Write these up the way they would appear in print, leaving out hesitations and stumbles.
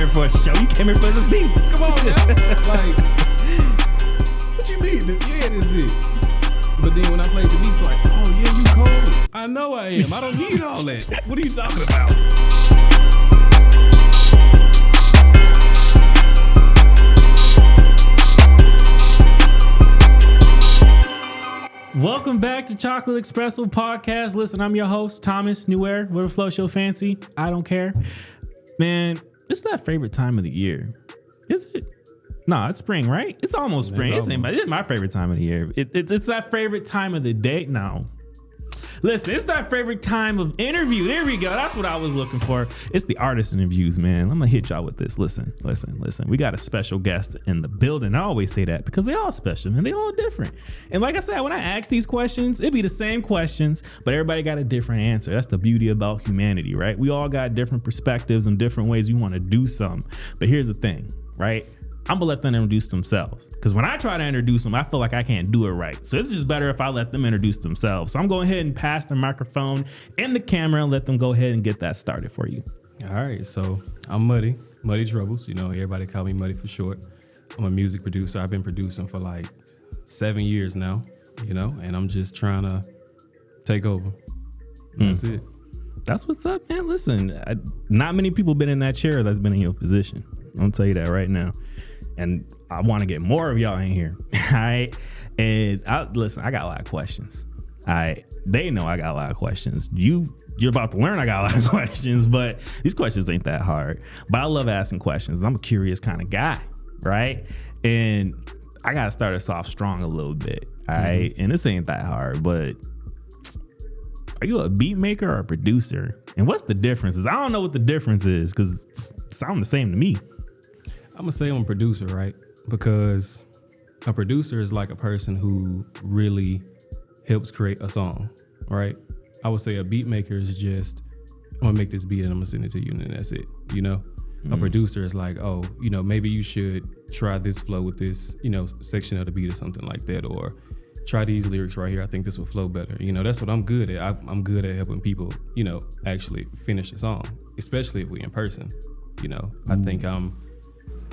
here for a show. You came here for the beats. Come on, now. Like, what you mean? Yeah, this is it. But then when I played the beats, like, oh yeah, you cold. I know I am. I don't need all that. What are you talking about? Welcome back to Chocolate Espresso Podcast. Listen, I'm your host, Thomas Newer. What a flow show fancy. I don't care. Man, it's that favorite time of the year. Is it? No, it's spring, right? It's almost spring. It's my favorite time of the year. It's that favorite time of the day. No. Listen, it's that favorite time of interview. There we go. That's what I was looking for. It's the artist interviews, man. I'm going to hit y'all with this. Listen. We got a special guest in the building. I always say that because they all special, man. They all different. And like I said, when I ask these questions, it'd be the same questions, but everybody got a different answer. That's the beauty about humanity, right? We all got different perspectives and different ways we want to do something. But here's the thing, right? I'm gonna let them introduce themselves because when I try to introduce them, I feel like I can't do it right. So it's just better if I let them introduce themselves. So I'm going ahead and pass the microphone and the camera and let them go ahead and get that started for you. All right, so I'm Muddy Troubles. You know, everybody call me Muddy for short. I'm a music producer. I've been producing for like 7 years now, you know, and I'm just trying to take over. That's it. That's what's up, man. Listen, not many people been in that chair that's been in your position. I'm gonna tell you that right now. And I want to get more of y'all in here. All right. And listen, I got a lot of questions. All right. They know I got a lot of questions. You're about to learn I got a lot of questions, but these questions ain't that hard. But I love asking questions. I'm a curious kind of guy. Right. And I got to start us off strong a little bit. All right. And this ain't that hard, but are you a beat maker or a producer? And what's the difference? I don't know what the difference is because it sounds the same to me. I'm gonna say I'm a producer, right? Because a producer is like a person who really helps create a song, right? I would say a beat maker is just, I'm gonna make this beat and I'm gonna send it to you and then that's it, you know? A producer is like, oh, you know, maybe you should try this flow with this, you know, section of the beat or something like that, or try these lyrics right here. I think this will flow better. You know, that's what I'm good at. I'm good at helping people, you know, actually finish a song, especially if we're in person. You know, I think I'm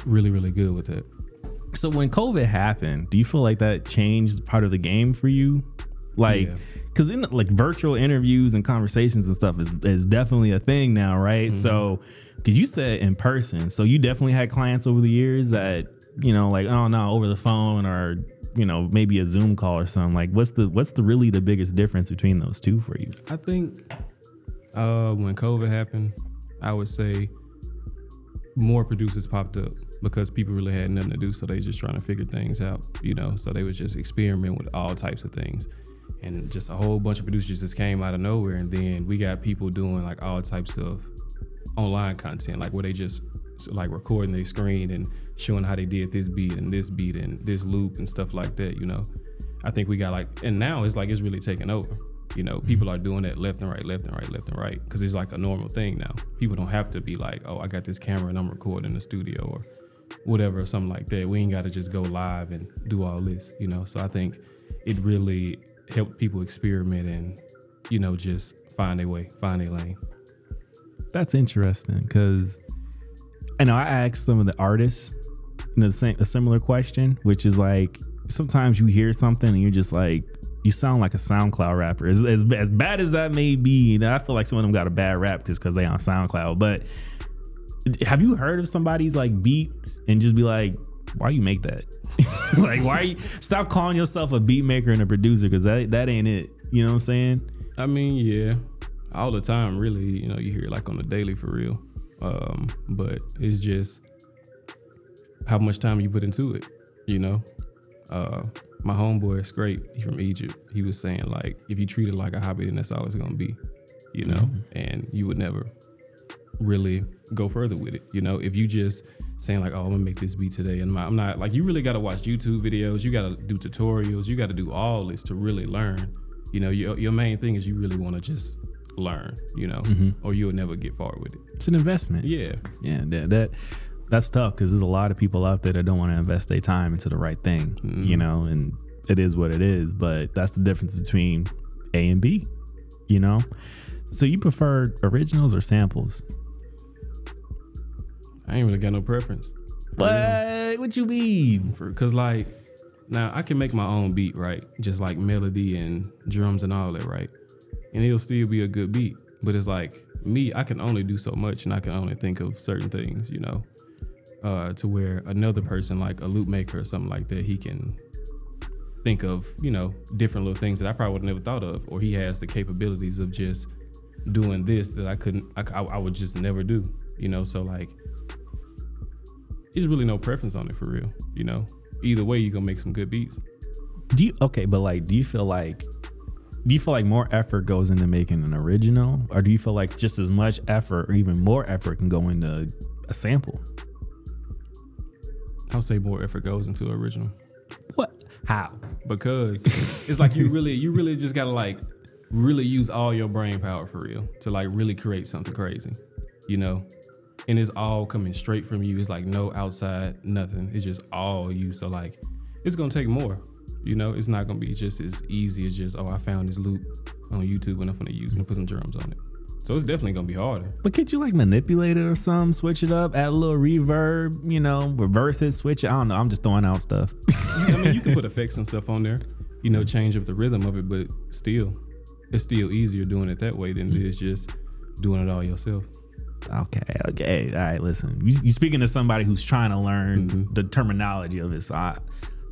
really, really good with it. So when COVID happened, do you feel like that changed part of the game for you? Like, because in like virtual interviews and conversations and stuff is definitely a thing now, right? So, because you said in person, so you definitely had clients over the years that, you know, like, oh no, over the phone or, you know, maybe a Zoom call or something. Like, what's the really the biggest difference between those two for you? I think when COVID happened, I would say more producers popped up because people really had nothing to do, so they just trying to figure things out, you know. So they would just experiment with all types of things, and just a whole bunch of producers just came out of nowhere. And then we got people doing like all types of online content, like where they just like recording their screen and showing how they did this beat and this loop and stuff like that, you know. I think we got like, and now it's like it's really taking over. You know, people are doing that left and right, because it's like a normal thing now. People don't have to be like, oh, I got this camera and I'm recording in the studio or whatever, or something like that. We ain't got to just go live and do all this, you know. So I think it really helped people experiment and, you know, just find their way, find their lane. That's interesting because I know I asked some of the artists a similar question, which is like sometimes you hear something and you're just like, you sound like a SoundCloud rapper. As bad as that may be, I feel like some of them got a bad rap just because they on SoundCloud. But have you heard of somebody's like beat and just be like, why you make that? Like, why you stop calling yourself a beat maker and a producer? Because that ain't it. You know what I'm saying? I mean, yeah, all the time, really. You know, you hear it like on the daily for real. But it's just how much time you put into it, you know? My homeboy, Scrape, he's from Egypt. He was saying, like, if you treat it like a hobby, then that's all it's going to be, you know? And you would never really go further with it, you know? If you just saying, like, oh, I'm going to make this beat today, and I'm not, like, you really got to watch YouTube videos. You got to do tutorials. You got to do all this to really learn. You know, your main thing is you really want to just learn, you know, or you'll never get far with it. It's an investment. Yeah. Yeah, that's tough because there's a lot of people out there that don't want to invest their time into the right thing, you know, and it is what it is. But that's the difference between A and B, you know. So you prefer originals or samples? I ain't really got no preference. What you mean? Cause like now I can make my own beat, right? Just like melody and drums and all that, right? And it'll still be a good beat. But it's like me, I can only do so much, and I can only think of certain things, you know, to where another person like a loop maker or something like that, he can think of, you know, different little things that I probably would have never thought of, or he has the capabilities of just doing this that I would just never do, you know. So like, there's really no preference on it for real, you know. Either way, you're gonna make some good beats. Do you feel like more effort goes into making an original, or do you feel like just as much effort or even more effort can go into a sample? I would say more effort goes into an original. What? How? Because it's like you really just gotta like really use all your brain power for real to like really create something crazy, you know. And it's all coming straight from you. It's like no outside, nothing. It's just all you. So like, it's gonna take more. You know, it's not gonna be just as easy as just, I found this loop on YouTube and I'm gonna use it and put some drums on it. So it's definitely gonna be harder. But could you like manipulate it or something, switch it up, add a little reverb, you know, reverse it, switch it? I don't know. I'm just throwing out stuff. I mean, you can put effects and stuff on there, you know, change up the rhythm of it, but still, it's still easier doing it that way than it is just doing it all yourself. Okay. All right, listen. You speaking to somebody who's trying to learn the terminology of it. So I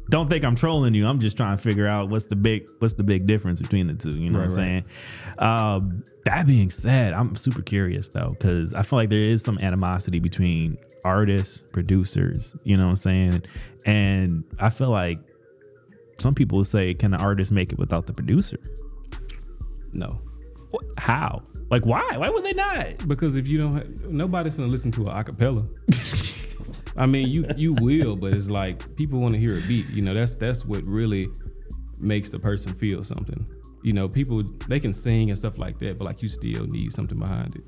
don't think I'm trolling you. I'm just trying to figure out what's the big difference between the two. You know what I'm saying? That being said, I'm super curious though, because I feel like there is some animosity between artists, producers. You know what I'm saying? And I feel like some people would say, can the artist make it without the producer? No. What? How? Like, why? Why would they not? Because if you don't, nobody's gonna listen to an acapella. I mean, you will, but it's like people want to hear a beat. You know, that's what really makes the person feel something. You know, people, they can sing and stuff like that, but like you still need something behind it.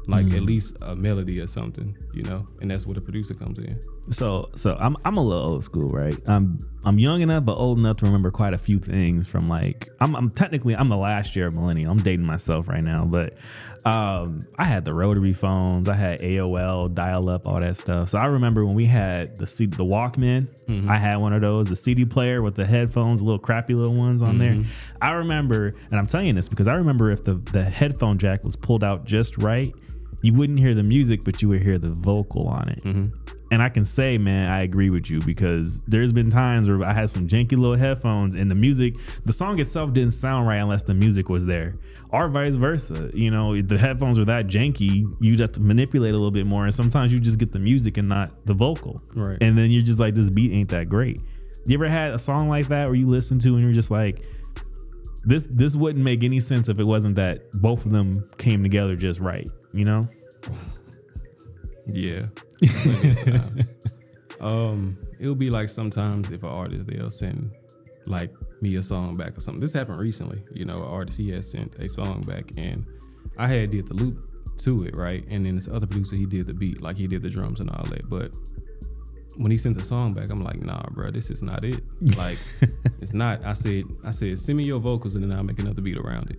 Like at least a melody or something, you know, and that's where the producer comes in. So I'm a little old school, right? I'm young enough but old enough to remember quite a few things from like I'm technically the last year of millennial. I'm dating myself right now, but I had the rotary phones, I had AOL, dial up, all that stuff. So I remember when we had the Walkman, I had one of those, the CD player with the headphones, little crappy little ones on there. I remember, and I'm telling you this because I remember if the headphone jack was pulled out just right, you wouldn't hear the music, but you would hear the vocal on it. And I can say, man, I agree with you because there's been times where I had some janky little headphones and the song itself didn't sound right unless the music was there, or vice versa. You know, if the headphones were that janky, you have to manipulate a little bit more. And sometimes you just get the music and not the vocal. Right. And then you're just like, this beat ain't that great. You ever had a song like that where you listen to and you're just like, this wouldn't make any sense if it wasn't that both of them came together just right, you know? Yeah. It'll be like sometimes if an artist, they'll send like me a song back or something. This happened recently, you know, an artist, he had sent a song back and I had did the loop to it, right? And then this other producer, he did the beat, like he did the drums and all that. But when he sent the song back, I'm like, nah, bro, this is not it. Like, it's not. I said, send me your vocals and then I'll make another beat around it.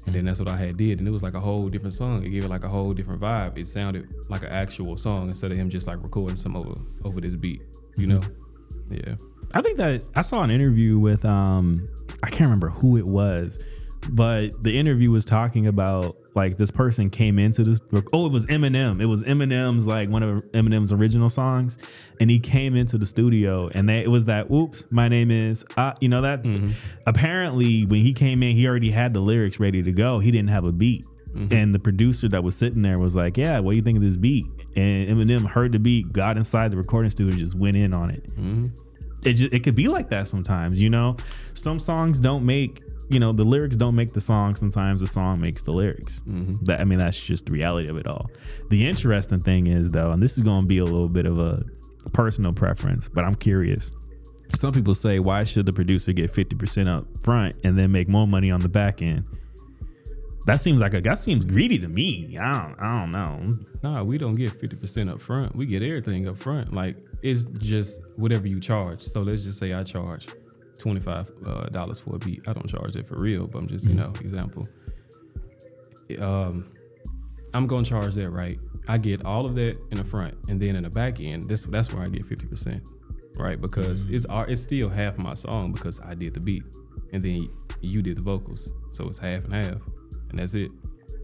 And then that's what I had did. And it was like a whole different song. It gave it like a whole different vibe. It sounded like an actual song instead of him just like recording some over this beat, you know? Yeah. I think that I saw an interview with, I can't remember who it was, but the interview was talking about like this person came into this. Oh, it was Eminem. It was Eminem's, like one of Eminem's original songs. And he came into the studio and it was that, oops, my name is, you know that? Apparently when he came in, he already had the lyrics ready to go. He didn't have a beat. And the producer that was sitting there was like, yeah, what do you think of this beat? And Eminem heard the beat, got inside the recording studio and just went in on it. It could be like that sometimes, you know? Some songs don't make, you know, the lyrics don't make the song. Sometimes the song makes the lyrics. That's just the reality of it all. The interesting thing is though, and this is going to be a little bit of a personal preference, but I'm curious. Some people say, why should the producer get 50% up front and then make more money on the back end? That seems greedy to me. I don't know. Nah, we don't get 50% up front. We get everything up front. Like, it's just whatever you charge. So let's just say I charge $25 for a beat. I don't charge it for real, but I'm just, you know, example. I'm going to charge that, right? I get all of that in the front, and then in the back end, that's where I get 50%, right? Because it's still half my song because I did the beat, and then you did the vocals, so it's half and half, and that's it.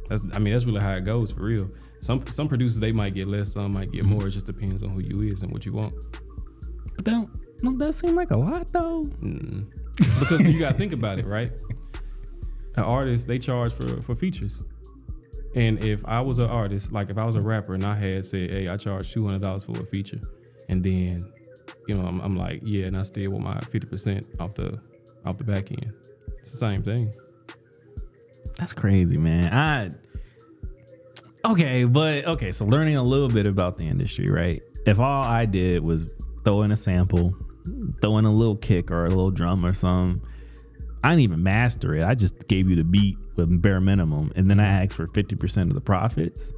That's really how it goes for real. Some producers, they might get less, some might get more. It just depends on who you is and what you want. But don't that seem like a lot though? Because you gotta think about it, right? An artist, they charge for features. And if I was an artist, like if I was a rapper and I had said, hey, I charge $200 for a feature, and then, I'm like, yeah, and I still want my 50% off the back end. It's the same thing. That's crazy, man. So learning a little bit about the industry, right? If all I did was throw in a sample, throw in a little kick or a little drum or something, I didn't even master it. I just gave you the beat with bare minimum, and then I asked for 50% of the profits.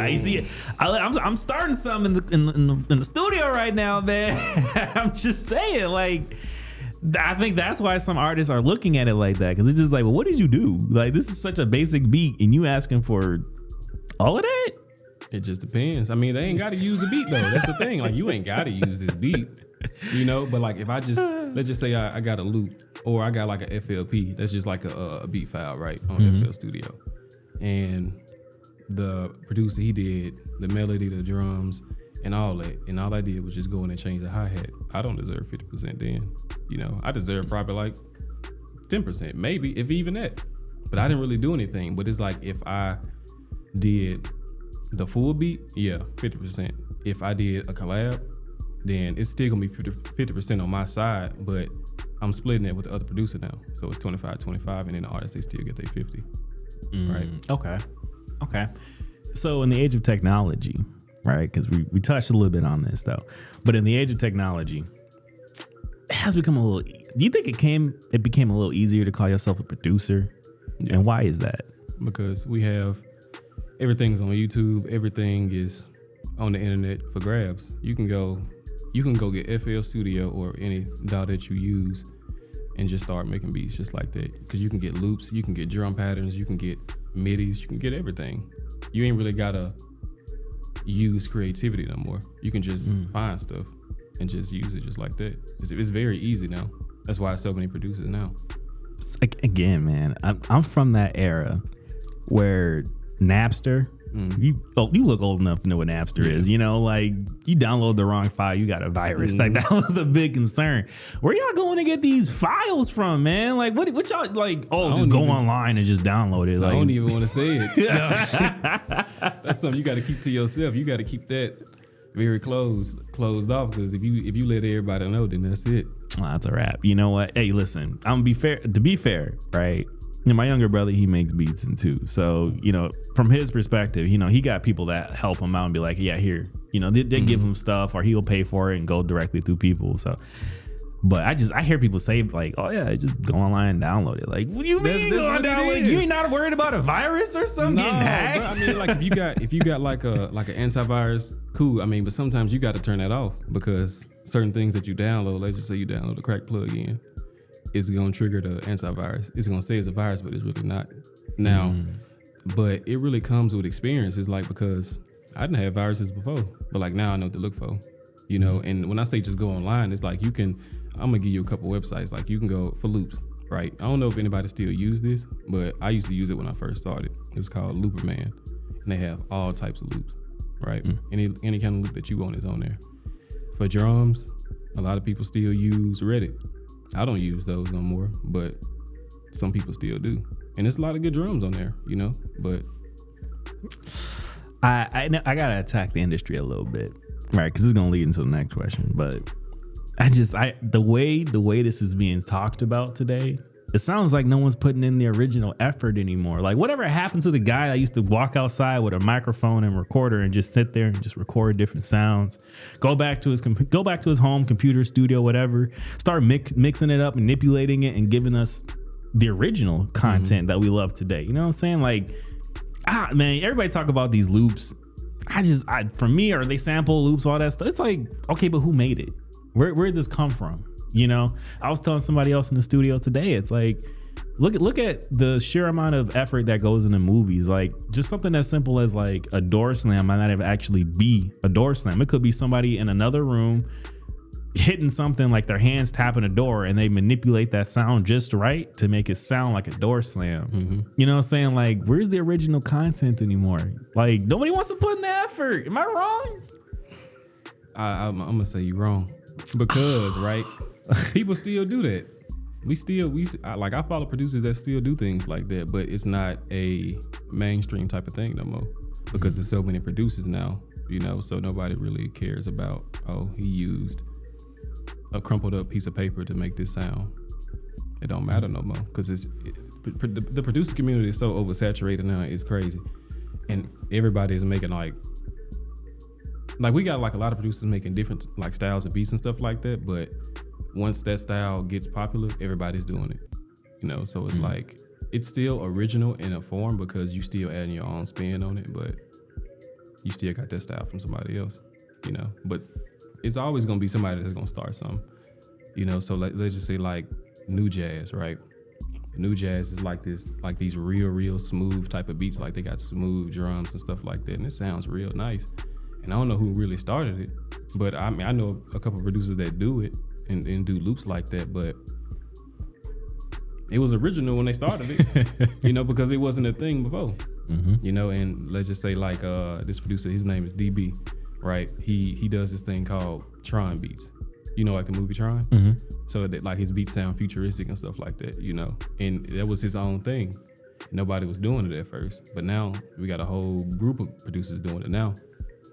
You see, I'm starting something in the studio right now, man. I'm just saying, like, I think that's why some artists are looking at it like that, because it's just like, well, what did you do? Like, this is such a basic beat, and you asking for all of that? It just depends. I mean, they ain't got to use the beat though. That's the thing. Like, you ain't got to use this beat, But like, if I just let's just say I got a loop, or I got like a FLP. That's just like a beat file, right, on FL Studio, and the producer, he did the melody, the drums, and all that, and all I did was just go in and change the hi-hat. I don't deserve 50% then. I deserve probably like 10%, maybe, if even that. But I didn't really do anything. But it's like, if I did the full beat, yeah, 50%. If I did a collab, then it's still gonna be 50% on my side, but I'm splitting it with the other producer now. So it's 25-25, and then the artists, they still get their 50. Right? Okay. So in the age of technology, right? Because we touched a little bit on this though, but in the age of technology, it has become a little. Do you think it became a little easier to call yourself a producer? Yeah. And why is that? Because we have everything's on YouTube. Everything is on the internet for grabs. You can go get FL Studio or any DAW that you use and just start making beats just like that. Because you can get loops, you can get drum patterns, you can get midis, you can get everything. You ain't really gotta use creativity no more. You can just find stuff and just use it just like that. It's very easy now. That's why so many producers now. It's like, again, man, I'm from that era where Napster. You look old enough to know what Napster is. Like, you download the wrong file, you got a virus. Like, that was the big concern. Where y'all going to get these files from, man? Like, what y'all like? Oh, just go online and just download it. Like, I don't even want to say it. That's something you got to keep to yourself. You got to keep that very closed off, because if you let everybody know, then that's it. That's a wrap. You know what? Hey, listen, I'm gonna be fair. To be fair, right? My younger brother, he makes beats too. So, from his perspective, he got people that help him out and be like, yeah, here, they give him stuff, or he'll pay for it and go directly through people. So, but I hear people say like, oh yeah, just go online and download it. Like, what do you mean go on download? You ain't not worried about a virus or something getting hacked? But, like, if you got like an antivirus, cool. But sometimes you got to turn that off, because certain things that you download, let's just say you download a crack plugin, it's going to trigger the antivirus. It's going to say it's a virus, but it's really not. Now, but it really comes with experience. It's like, because I didn't have viruses before, but like now I know what to look for, and when I say just go online, it's like I'm going to give you a couple websites. Like, you can go for loops, right? I don't know if anybody still use this, but I used to use it when I first started. It's called Looperman, and they have all types of loops, right? Any kind of loop that you want is on there. For drums, a lot of people still use Reddit. I don't use those no more, but some people still do. And there's a lot of good drums on there, but I gotta attack the industry a little bit, right? Because it's gonna lead into the next question. But the way this is being talked about today, it sounds like no one's putting in the original effort anymore. Like, whatever happened to the guy that used to walk outside with a microphone and recorder and just sit there and just record different sounds, go back to his home computer studio, whatever, start mixing it up, manipulating it, and giving us the original content that we love today. You know what I'm saying? Like, man, everybody talk about these loops. For me, are they sample loops, all that stuff? It's like, okay, but who made it? Where did this come from? I was telling somebody else in the studio today, it's like, Look at the sheer amount of effort that goes into movies. Like just something as simple as like a door slam might not even actually be a door slam. It could be somebody in another room hitting something like their hands tapping a door, and they manipulate that sound just right to make it sound like a door slam. Mm-hmm. You know what I'm saying? Like, where's the original content anymore? Like, nobody wants to put in the effort. Am I wrong? I'm gonna say you wrong, because right, people still do that. I follow producers that still do things like that, but it's not a mainstream type of thing no more, because there's so many producers now, you know, so nobody really cares about, oh, he used a crumpled up piece of paper to make this sound. It don't matter no more, because the producer community is so oversaturated now, it's crazy. And everybody is making like we got like a lot of producers making different like styles of beats and stuff like that, but once that style gets popular, everybody's doing it, you know. So it's like it's still original in a form because you still adding your own spin on it, but you still got that style from somebody else, you know. But it's always gonna be somebody that's gonna start something, you know. So let's just say like new jazz, right? New jazz is like these real smooth type of beats, like they got smooth drums and stuff like that, and it sounds real nice. And I don't know who really started it, but I mean I know a couple of producers that do it and do loops like that, but it was original when they started it, you know, because it wasn't a thing before, you know. And let's just say like this producer, his name is DB, right? He does this thing called Tron beats, you know, like the movie Tron. So that like his beats sound futuristic and stuff like that, you know. And that was his own thing. Nobody was doing it at first, but now we got a whole group of producers doing it now.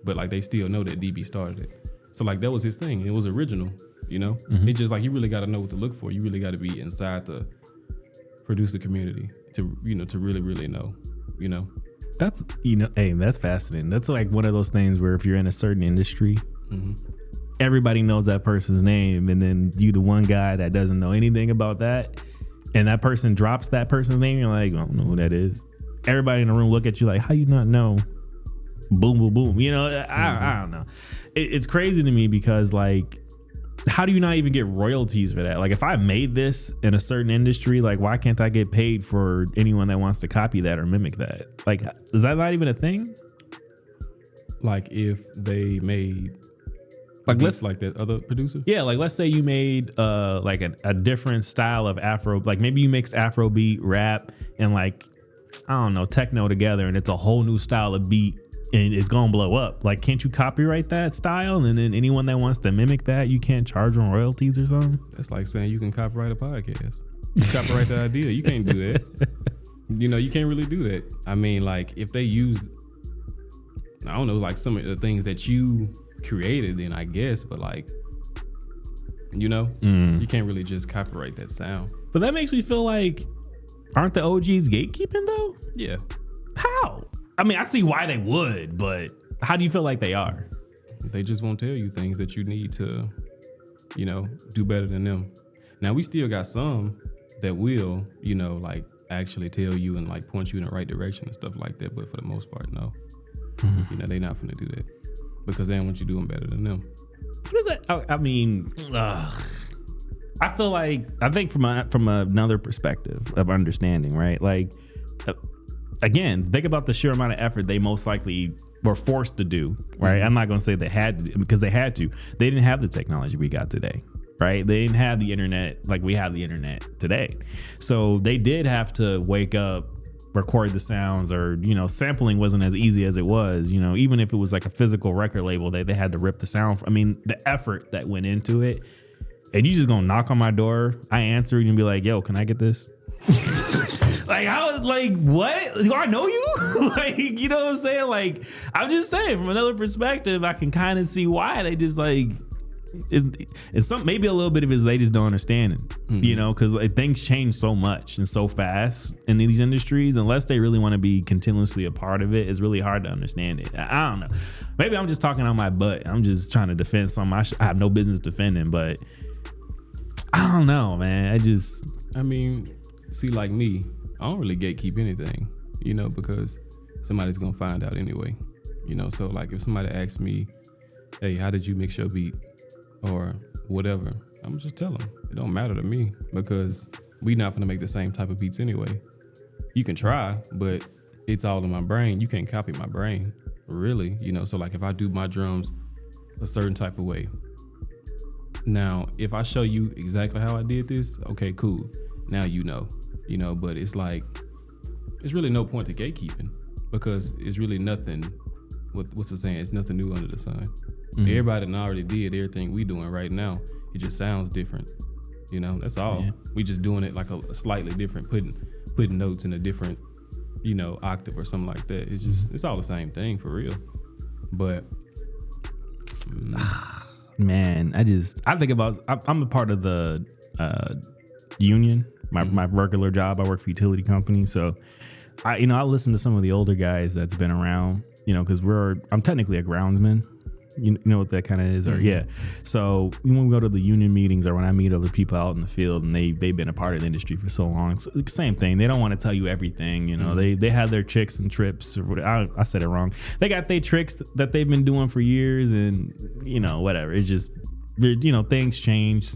But like they still know that DB started it. So like that was his thing. It was original, you know. It's just like you really got to know what to look for. You really got to be inside the producer community to, you know, to really know, you know. That's, you know, hey, that's fascinating. That's like one of those things where if you're in a certain industry, everybody knows that person's name, and then you the one guy that doesn't know anything about that, and that person drops that person's name, you're like, I don't know who that is. Everybody in the room look at you like, how you not know? Boom, boom, boom. You know, I don't know. It's crazy to me because like, how do you not even get royalties for that? Like if I made this in a certain industry, like why can't I get paid for anyone that wants to copy that or mimic that? Like, is that not even a thing? Like if they made like like that other producer? Yeah, like let's say you made like a different style of Afro, like maybe you mixed Afrobeat, rap, and like, I don't know, techno together, and it's a whole new style of beat. And it's gonna blow up. Like, can't you copyright that style? And then anyone that wants to mimic that, you can't charge them royalties or something? That's like saying you can copyright a podcast. You copyright the idea. You can't do that. You know, you can't really do that. I mean, like, if they use, I don't know, like some of the things that you created, then I guess, but like, you know, you can't really just copyright that sound. But that makes me feel like, aren't the OGs gatekeeping though? Yeah. How? I mean, I see why they would, but how do you feel like they are? They just won't tell you things that you need to, you know, do better than them. Now, we still got some that will, you know, like actually tell you and like point you in the right direction and stuff like that. But for the most part, no. You know, they're not finna do that because they don't want you doing better than them. What is that? I mean, I feel like, I think from another perspective of understanding, right? Like, again, think about the sheer amount of effort they most likely were forced to do, right? I'm not going to say they had to, because they had to. They didn't have the technology we got today, right? They didn't have the internet like we have the internet today. So they did have to wake up, record the sounds, or, you know, sampling wasn't as easy as it was, you know, even if it was like a physical record label, they had to rip the sound. I mean, the effort that went into it, and you just going to knock on my door, I answer and be like, yo, can I get this? Like, I was like, what? Do I know you? Like, you know what I'm saying? Like, I'm just saying from another perspective, I can kind of see why they just like, it's some, maybe a little bit of it is they just don't understand it, you know, because like, things change so much and so fast in these industries. Unless they really want to be continuously a part of it, it's really hard to understand it. I don't know. Maybe I'm just talking on my butt. I'm just trying to defend something I have no business defending, but I don't know, man. I mean, see, like me, I don't really gatekeep anything, you know, because somebody's gonna find out anyway, you know. So like if somebody asks me, hey, how did you mix your beat or whatever, I'm just tell them. It don't matter to me because we not gonna make the same type of beats anyway. You can try, but it's all in my brain. You can't copy my brain, really. So like if I do my drums a certain type of way, now if I show you exactly how I did this, okay, cool. Now but it's like, it's really no point to gatekeeping, because it's really nothing. What's the saying? It's nothing new under the sun. Mm-hmm. Everybody done already did everything we doing right now. It just sounds different. That's all. Yeah. We just doing it like a slightly different, putting notes in a different, octave or something like that. It's just, it's all the same thing for real. But man, I think about, I'm a part of the union. My regular job, I work for a utility company, so I listen to some of the older guys that's been around, because I'm technically a groundsman. You know what that kind of is, or yeah. So when we go to the union meetings, or when I meet other people out in the field, and they've been a part of the industry for so long, it's the same thing. They don't want to tell you everything. They have their tricks and trips, or whatever. I said it wrong. They got their tricks that they've been doing for years, and whatever. It's just things change,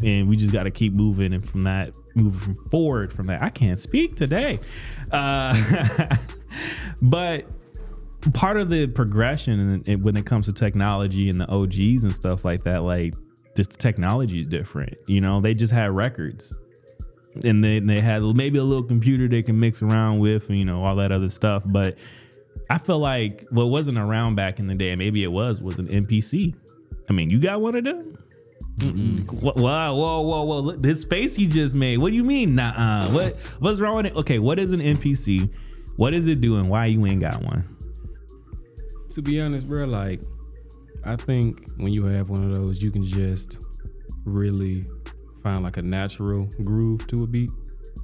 and we just got to keep moving, and moving forward from that. I can't speak today, but part of the progression when it comes to technology and the OGs and stuff like that, like just the technology is different. They just had records, and they had maybe a little computer they can mix around with, all that other stuff. But I feel like what wasn't around back in the day, and maybe it was an MPC. I mean, you got one of them? Whoa! Look, this face you just made. What do you mean? Nuh-uh. What's wrong with it? Okay, what is an MPC? What is it doing? Why you ain't got one? To be honest, bro, like, I think when you have one of those, you can just really find like a natural groove to a beat,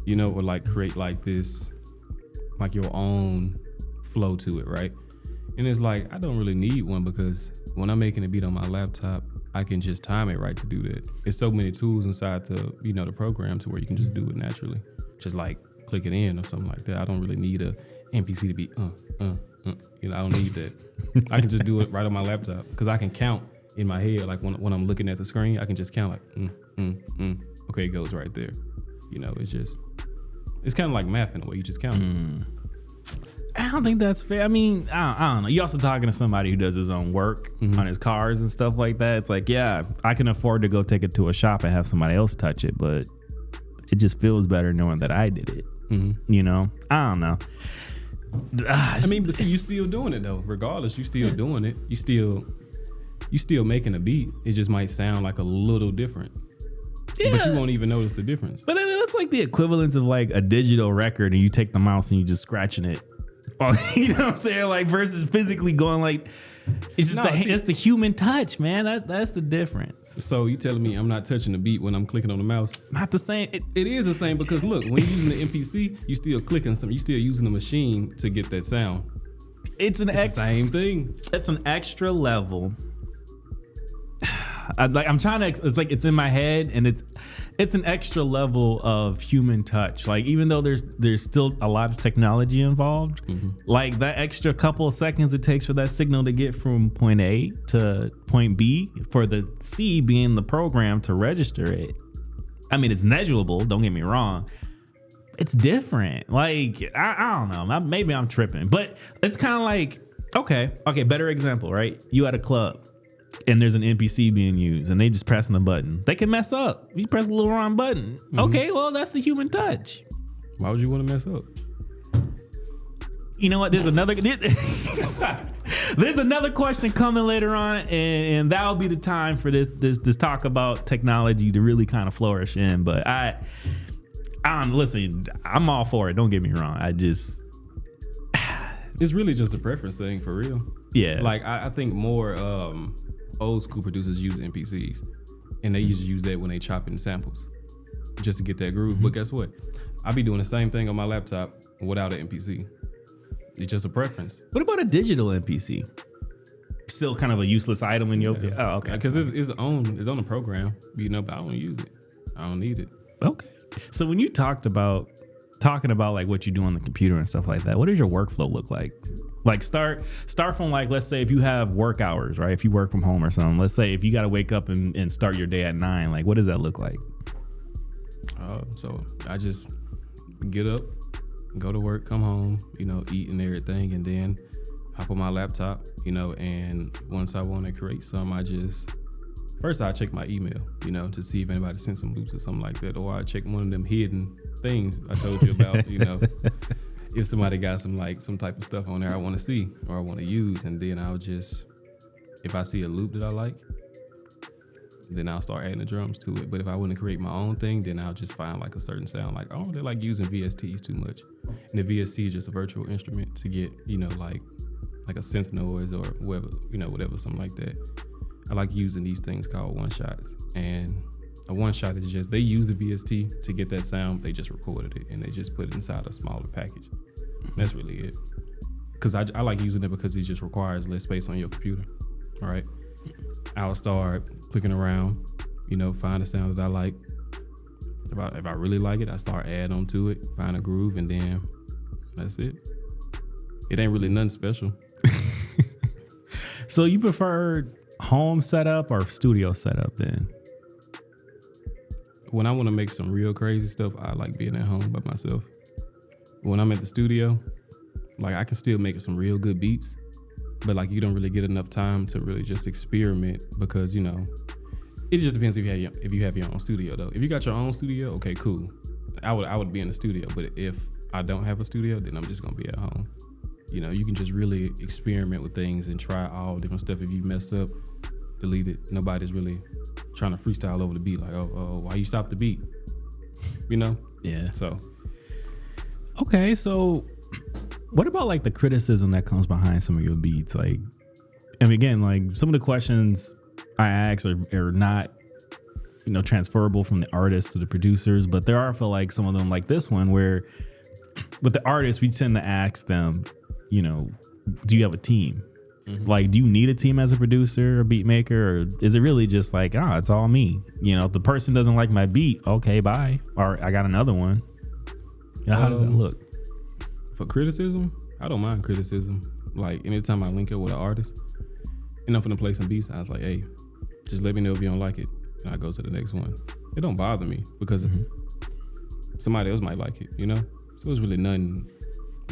or like create like this, like your own flow to it, right? And it's like, I don't really need one, because when I'm making a beat on my laptop, I can just time it right to do that. There's so many tools inside the program to where you can just do it naturally, just like click it in or something like that. I don't really need a MPC to be I don't need that. I can just do it right on my laptop, because I can count in my head. Like when I'm looking at the screen, I can just count like, okay, it goes right there. It's kind of like math in a way. You just count it. I don't think that's fair. I mean, I don't know. You're also talking to somebody who does his own work on his cars and stuff like that. It's like, yeah, I can afford to go take it to a shop and have somebody else touch it, but it just feels better knowing that I did it. I don't know. I mean, but see, you still doing it though. Regardless, you still doing it. You still making a beat. It just might sound like a little different. Yeah. But you won't even notice the difference. But that's like the equivalence of like a digital record, and you take the mouse and you just scratching it. You know what I'm saying? Like, versus physically going like, it's just it's the human touch, man. That's the difference. So you telling me I'm not touching the beat when I'm clicking on the mouse? Not the same. It is the same, because look, when you're using the MPC, you still clicking something. You still using the machine to get that sound. It's the same thing. It's an extra level. I'm trying to. It's like it's in my head, and it's an extra level of human touch. Like, even though there's still a lot of technology involved, like that extra couple of seconds it takes for that signal to get from point A to point B, for the C being the program to register it. I mean, it's measurable. Don't get me wrong. It's different. Like, I don't know. Maybe I'm tripping, but it's kind of like, okay. Better example, right? You at a club, and there's an NPC being used, and they just pressing a button. They can mess up. You press a little wrong button. Okay, well, that's the human touch. Why would you want to mess up? You know what? There's another question coming later on, and that'll be the time for this talk about technology to really kind of flourish in. But listen, I'm all for it. Don't get me wrong. It's really just a preference thing, for real. Yeah. Like, I think more old school producers use MPCs, and they usually use that when they chopping samples just to get that groove. But guess what? I be doing the same thing on my laptop without an MPC. It's just a preference. What about a digital MPC? Still kind of a useless item in your opinion? Oh, okay. Because it's on a program, but I don't use it. I don't need it. Okay. So when you talking about like what you do on the computer and stuff like that, what does your workflow look like? Like start from, like, let's say if you have work hours, right? If you work from home or something, let's say if you got to wake up and start your day at 9, like what does that look like? So I just get up, go to work, come home, eat and everything, and then hop on my laptop, and once I want to create something, first I check my email, to see if anybody sent some loops or something like that, or I check one of them hidden things I told you about, if somebody got some type of stuff on there I want to see or I want to use, and then if I see a loop that I like, then I'll start adding the drums to it. But if I want to create my own thing, then I'll just find a certain sound. Like, oh, they like using VSTs too much. And the VST is just a virtual instrument to get, like a synth noise or whatever, something like that. I like using these things called one-shots. And a one-shot is just, they use the VST to get that sound, they just recorded it and they just put it inside a smaller package. And that's really it. Because I like using it because it just requires less space on your computer. All right. I'll start clicking around, find a sound that I like. If I really like it, I start adding on to it, find a groove, and then that's it. It ain't really nothing special. So you prefer home setup or studio setup then? When I want to make some real crazy stuff, I like being at home by myself. When I'm at the studio, I can still make some real good beats, but you don't really get enough time to really just experiment because, it just depends if you have your own studio though. If you got your own studio, okay, cool. I would be in the studio, but if I don't have a studio, then I'm just gonna be at home. You can just really experiment with things and try all different stuff. If you mess up, delete it. Nobody's really trying to freestyle over the beat. Like, oh, why you stop the beat? Yeah. So. Okay, so what about the criticism that comes behind some of your beats? Again, some of the questions I ask are not, transferable from the artist to the producers, but there are, I feel like, some of them like this one where with the artists, we tend to ask them, do you have a team? Mm-hmm. Do you need a team as a producer or beat maker, or is it really just it's all me? If the person doesn't like my beat, okay, bye. Or I got another one. How does that look? For criticism, I don't mind criticism. Anytime I link up with an artist and I'm finna play some beats, I was like, hey, just let me know if you don't like it, and I go to the next one. It don't bother me because somebody else might like it, So it's really nothing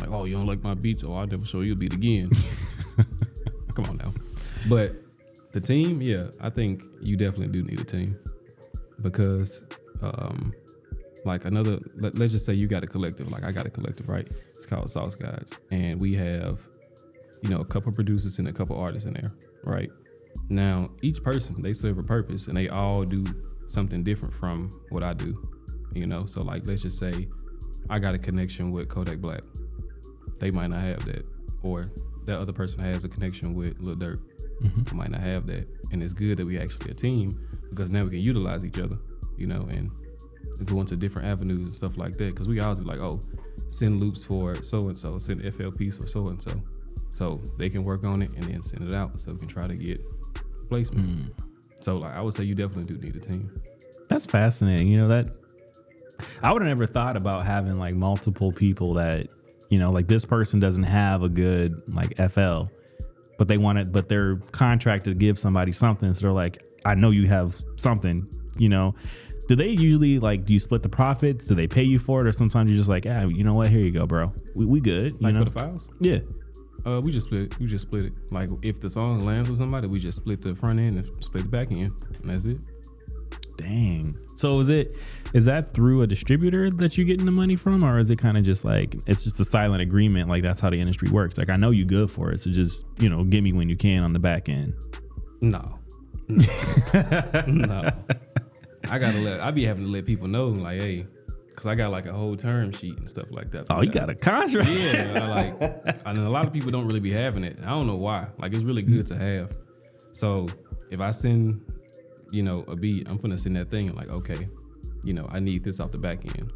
oh, you don't like my beats? Oh, I'll never show you a beat again. Come on now. But the team, yeah, I think you definitely do need a team because let's just say you got a collective, I got a collective, right? It's called Sauce Guys. And we have, a couple producers and a couple artists in there, right? Now, each person, they serve a purpose and they all do something different from what I do, So let's just say I got a connection with Kodak Black. They might not have that. Or that other person has a connection with Lil Durk. Mm-hmm. Might not have that. And it's good that we actually a team because now we can utilize each other, and go into different avenues and stuff like that. Because we always be oh, send loops for so-and-so, send FLPs for so-and-so. So they can work on it and then send it out so we can try to get placement. So I would say you definitely do need a team. That's fascinating. That I would have never thought about having multiple people that, this person doesn't have a good FL, but they want it, but they're contracted to give somebody something. So they're I know you have something, Do they usually do you split the profits? Do they pay you for it? Or sometimes you're just you know what? Here you go, bro. We good. For the files? Yeah. We just split it. If the song lands with somebody, we just split the front end and split the back end, and that's it. Dang. So is that through a distributor that you're getting the money from, or is it kind of just it's just a silent agreement? That's how the industry works. I know you good for it, so just give me when you can on the back end. No. No. I be having to let people know hey. Cause I got a whole term sheet and stuff like that. Oh, you got a contract? Yeah, I know a lot of people don't really be having it. I don't know why. It's really good to have. So if I send, a beat, I'm finna send that thing okay, I need this off the back end,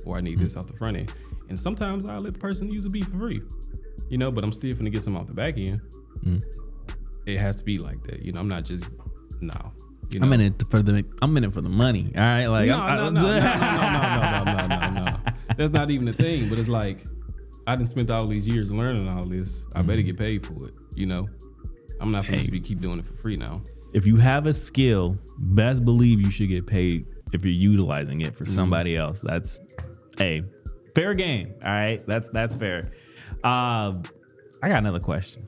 or I need this off the front end. And sometimes I'll let the person use a beat for free, but I'm still finna get some off the back end. It has to be like that, I'm not just no. I'm in it for the money. All right, No. That's not even a thing. But it's I done spent all these years learning all this. I better get paid for it. I'm not supposed to keep doing it for free now. If you have a skill, best believe you should get paid if you're utilizing it for somebody else. That's fair game. All right, that's fair. I got another question.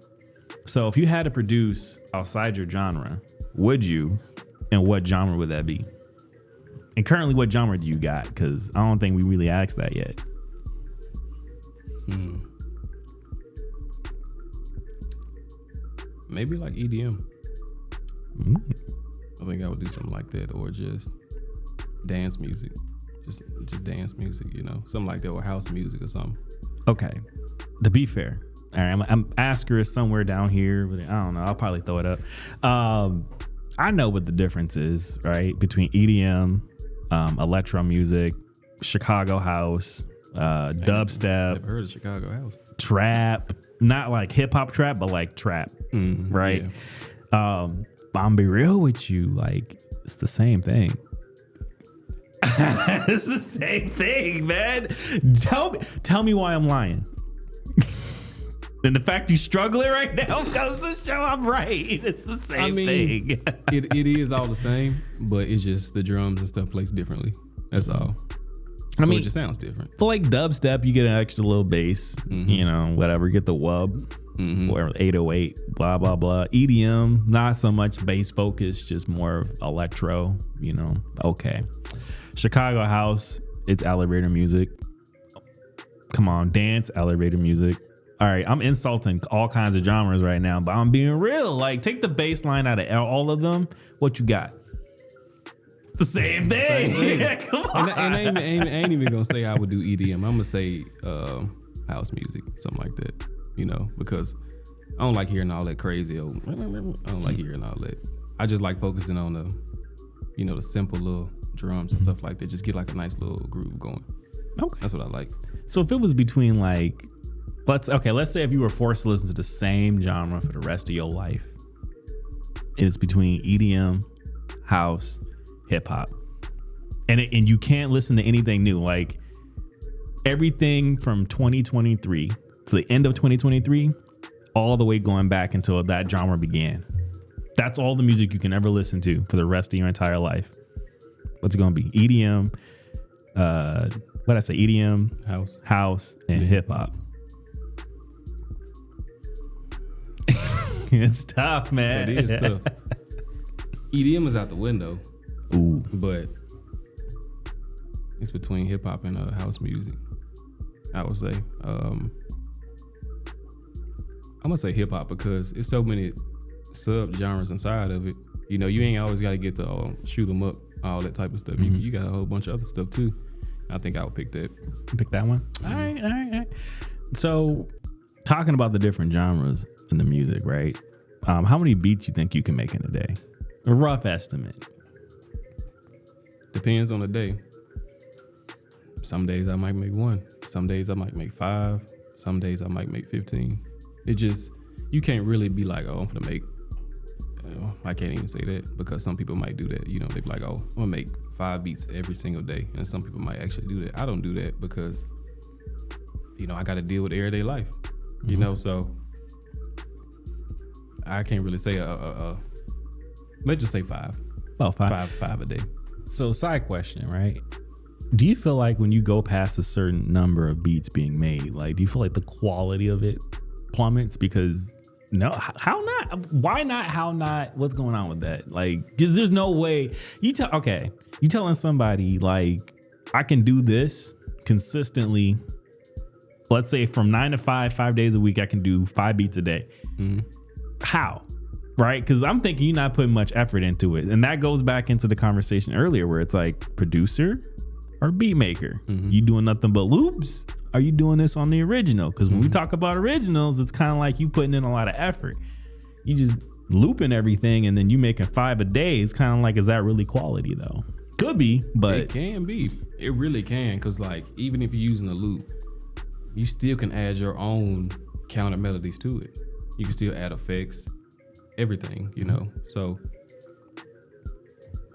So if you had to produce outside your genre, would you, and what genre would that be? And currently, what genre do you got? Because I don't think we really asked that yet. Maybe like EDM. I think I would do something like that, or just dance music. Just dance music, something like that, or house music or something. Okay. To be fair, all right, I'm Asker is somewhere down here, but I don't know. I'll probably throw it up. I know what the difference is, right, between EDM, electro music, Chicago house, dubstep. Never heard of Chicago house. Trap, not like hip hop trap, but like trap, right? Yeah. But I'm be real with you, like it's the same thing. It's the same thing, man. Tell me why I'm lying. And the fact you struggling right now goes to show I'm right. It's the same thing. it is all the same, but it's just the drums and stuff plays differently. That's all. So it just sounds different. For like dubstep, you get an extra little bass, whatever. You get the wub, or 808, blah, blah, blah. EDM, not so much bass focus, just more of electro, Okay. Chicago house, it's elevator music. Come on, dance, elevator music. All right, I'm insulting all kinds of genres right now, but I'm being real. Like, take the bass line out of all of them. What you got? The same thing. Yeah, come on. And I ain't even gonna say I would do EDM. I'm gonna say house music, something like that. Because I don't like hearing all that crazy old. I don't like hearing all that. I just like focusing on the simple little drums and stuff like that. Just get like a nice little groove going. Okay, that's what I like. So if it was between like, let's say if you were forced to listen to the same genre for the rest of your life, and it's between EDM, house, hip hop, and you can't listen to anything new. Like everything from 2023 to the end of 2023, all the way going back until that genre began. That's all the music you can ever listen to for the rest of your entire life. What's it going to be? EDM, what I say? EDM, house, and hip hop. It's tough, man. It is tough. EDM is out the window. Ooh. But it's between hip hop and house music, I would say. I'm gonna say hip hop because it's so many sub genres inside of it. You ain't always got to get to shoot 'em up, all that type of stuff. You got a whole bunch of other stuff too. I think I would pick that. Pick that one. All right. So, talking about the different genres in the music, right? How many beats you think you can make in a day? A rough estimate. Depends on the day. Some days I might make 1. Some days I might make 5. Some days I might make 15. It just, you can't really be like, I'm gonna make, I can't even say that because some people might do that. They be like, I'm gonna make 5 beats every single day. And some people might actually do that. I don't do that because, I gotta deal with everyday life, so I can't really say let's just say 5. Oh, 5. 5 a day. So side question, right? Do you feel like when you go past a certain number of beats being made, like, do you feel like the quality of it plummets? Because how not? Why not? How not? What's going on with that? Like, because there's no way you telling somebody like, I can do this consistently. Let's say from 9 to 5 days a week, I can do 5 beats a day. How? Right? Because I'm thinking you're not putting much effort into it. And that goes back into the conversation earlier where it's like producer or beat maker. You doing nothing but loops? Are you doing this on the original? Because when we talk about originals, it's kind of like you putting in a lot of effort. You just looping everything and then you making 5 a day. It's kind of like, is that really quality though? Could be, but it can be. It really can. Because like, even if you're using a loop, you still can add your own counter melodies to it. You can still add effects, everything, So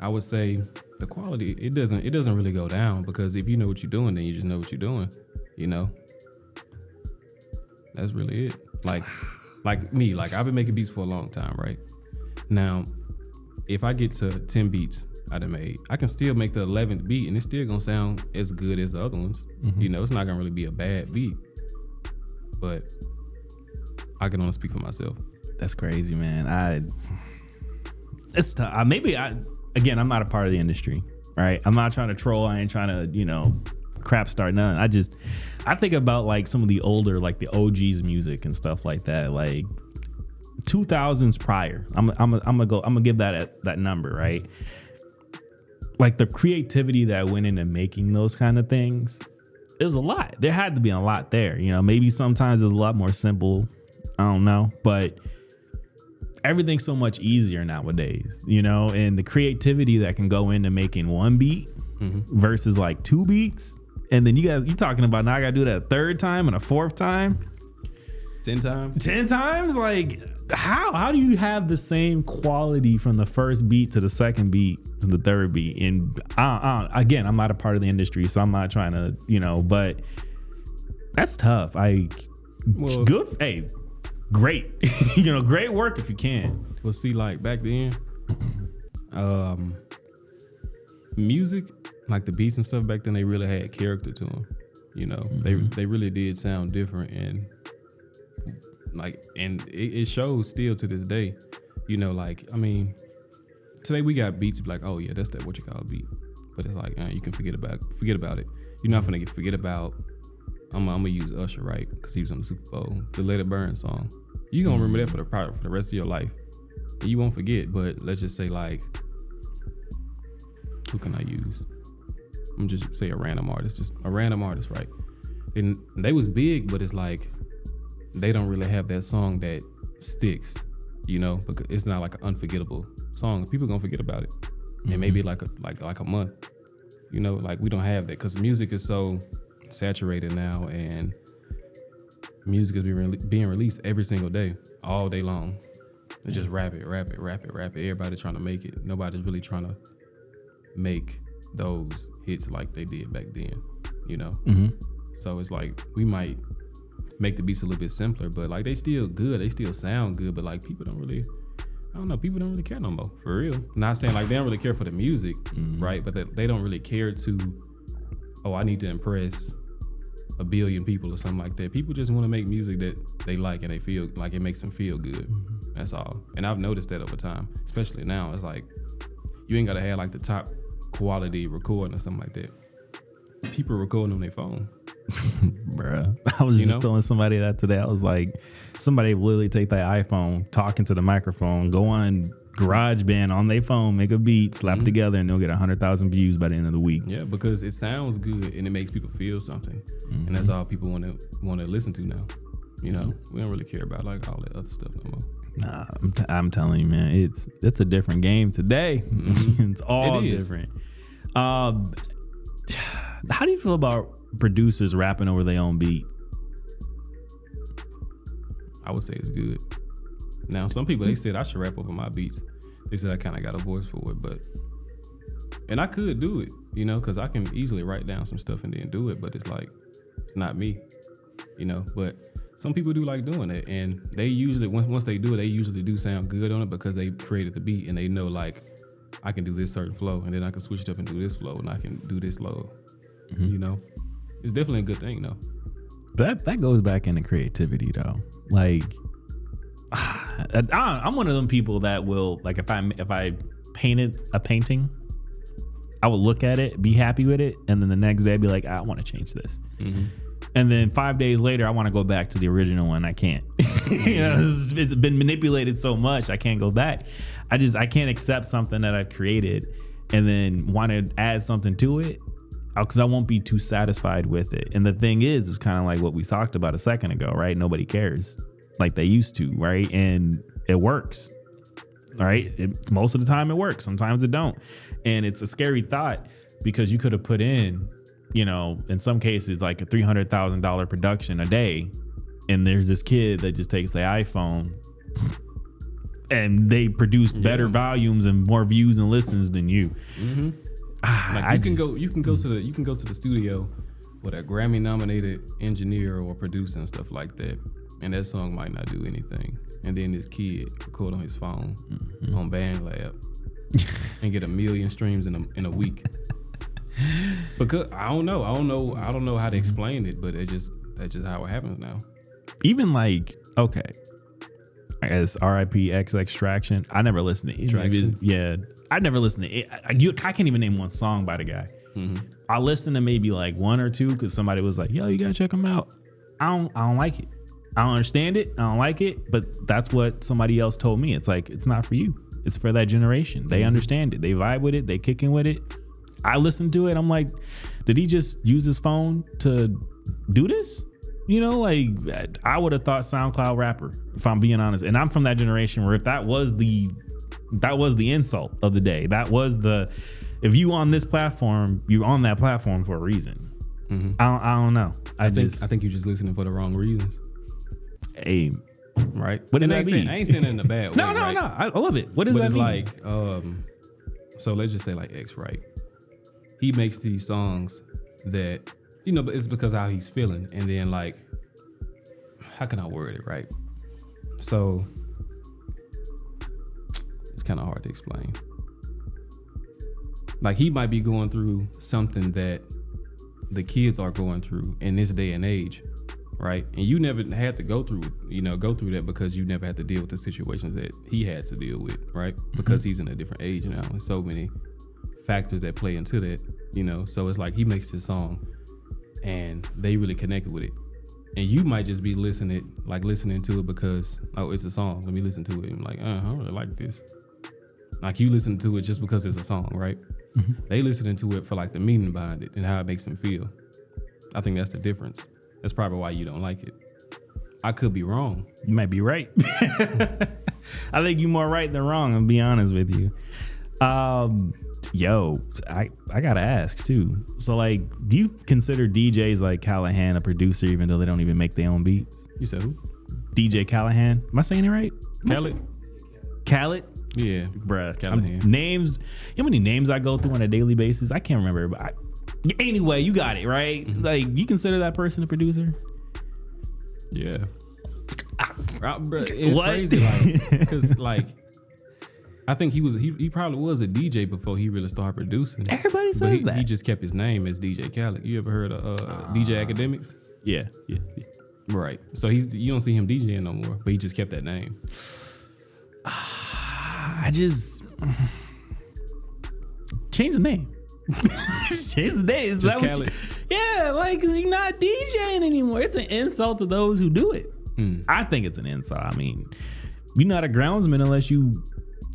I would say the quality, it doesn't really go down because if you know what you're doing, then you just know what you're doing, That's really it. Like me, like I've been making beats for a long time, right? Now, if I get to 10 beats I can still make the 11th beat and it's still gonna sound as good as the other ones. You know, it's not gonna really be a bad beat. But I can only speak for myself. That's crazy, man. It's tough. Again, I'm not a part of the industry, right? I'm not trying to troll. I ain't trying to, crap start none. I think about like some of the older, like the OG's music and stuff like that, like 2000s prior. I'm gonna give that number, right? Like the creativity that went into making those kind of things, it was a lot. There had to be a lot there. Maybe sometimes it was a lot more simple. I don't know, but everything's so much easier nowadays, and the creativity that can go into making one beat versus like two beats. And then you talking about now I gotta do that a third time and a fourth time. 10 times? 10 times? Like how do you have the same quality from the first beat to the second beat to the third beat? And again, I'm not a part of the industry, so I'm not trying to, but that's tough. Good. Hey, great. Great work if you can. Well, see, like back then, music, like the beats and stuff back then, they really had character to them. They really did sound different, and it shows still to this day. Today we got beats like, oh yeah, that's what you call a beat, but it's like you can forget about it. You're not gonna forget about. I'm gonna use Usher, right? Because he was on the Super Bowl, the Let It Burn song. You gonna remember that for the rest of your life, and you won't forget. But let's just say like, who can I use? I'm just say a random artist, right? And they was big, but it's like they don't really have that song that sticks, because it's not like an unforgettable song. People gonna forget about it, and maybe like a month, like we don't have that because music is so saturated now, and music is being released every single day, all day long. It's just rap it. Everybody trying to make it. Nobody's really trying to make those hits like they did back then, So it's like we might make the beats a little bit simpler, but like they still good, they still sound good, but like people don't really care no more, for real. Not saying like they don't really care for the music, right? But they don't really care to, I need to impress 1 billion people or something like that. People just want to make music that they like and they feel like it makes them feel good. That's all. And I've noticed that over time, especially now. It's like you ain't gotta have like the top quality recording or something like that. People recording on their phone. Bruh, I was just telling somebody that today. I was like, somebody literally take their iPhone, talking to the microphone, go on GarageBand on their phone, make a beat, slap together, and they'll get 100,000 views by the end of the week. Yeah, because it sounds good and it makes people feel something, and that's all people want to listen to now. We don't really care about like all that other stuff no more. Nah, I'm telling you, man, it's a different game today. It's all different. How do you feel about producers rapping over their own beat? I would say it's good. Now, some people, they said I should rap over my beats. They said I kind of got a voice for it, and I could do it, because I can easily write down some stuff and then do it, but it's like, it's not me, but some people do like doing it, and they usually, once they do it, they usually do sound good on it because they created the beat and they know like, I can do this certain flow and then I can switch it up and do this flow and I can do this flow, It's definitely a good thing, though. That goes back into creativity, though. Like, I'm one of them people that will, like, if I painted a painting, I would look at it, be happy with it, and then the next day I'd be like, I want to change this. And then 5 days later, I want to go back to the original one. I can't. It's been manipulated so much. I can't go back. I can't accept something that I created and then want to add something to it, because I won't be too satisfied with it. And the thing is, it's kind of like what we talked about a second ago, right? Nobody cares like they used to, right? And it works, right? Most of the time it works. Sometimes it don't. And it's a scary thought because you could have put in, in some cases, like a $300,000 production a day. And there's this kid that just takes their iPhone and they produce better volumes and more views and listens than you. Like you can go to the studio with a Grammy nominated engineer or producer and stuff like that, and that song might not do anything. And then this kid record on his phone on BandLab. and get 1 million streams in a week. Because I don't know how to explain it, but that's just how it happens now. Even like, okay, as R.I.P. Extraction, I never listened to any of his. Yeah, I never listened to it. I can't even name one song by the guy. Mm-hmm. I listened to maybe like one or two because somebody was like, "Yo, you gotta check him out." I don't like it. I don't understand it. I don't like it. But that's what somebody else told me. It's like, it's not for you. It's for that generation. They understand it. They vibe with it. They kicking with it. I listened to it. I'm like, did he just use his phone to do this? You know, like, I would have thought SoundCloud rapper, if I'm being honest. And I'm from that generation where if that was the insult of the day. That was if you on this platform, you on that platform for a reason. Mm-hmm. I don't know. I think you're just listening for the wrong reasons. Hey, right? What does that mean? I ain't saying it in a bad way. No. I love it. What does that mean? Like, so let's just say like X, right? He makes these songs that, you know, but it's because how he's feeling. And then like, how can I word it, right? So it's kind of hard to explain. Like, he might be going through something that the kids are going through in this day and age, right? And you never had to go through that because you never had to deal with the situations that he had to deal with, right? Because he's in a different age now. There's so many factors that play into that, you know? So it's like he makes this song and they really connected with it. And you might just be listening to it because, oh, it's a song. Let me listen to it. And like, I don't really like this. Like, you listen to it just because it's a song, right? Mm-hmm. They listening to it for like the meaning behind it and how it makes them feel. I think that's the difference. That's probably why you don't like it. I could be wrong. You might be right. I think you're more right than wrong, I'll be honest with you. Yo, I gotta ask too. So like, do you consider DJs like Callahan a producer even though they don't even make their own beats? You said who? DJ Callahan. Am I saying it right? Khaled? Yeah. Bruh. Names. You know how many names I go through on a daily basis? I can't remember. But anyway, you got it, right? Mm-hmm. Like, you consider that person a producer? Yeah. It's crazy, like, because like, I think he probably was a DJ before he really started producing. Everybody says that. He just kept his name as DJ Khaled. You ever heard of DJ Academics? Yeah. Right. So you don't see him DJing no more, but he just kept that name. I just change the name. Change the name. Is that what yeah, like, cause you're not DJing anymore. It's an insult to those who do it. I think it's an insult. I mean, you're not a groundsman unless you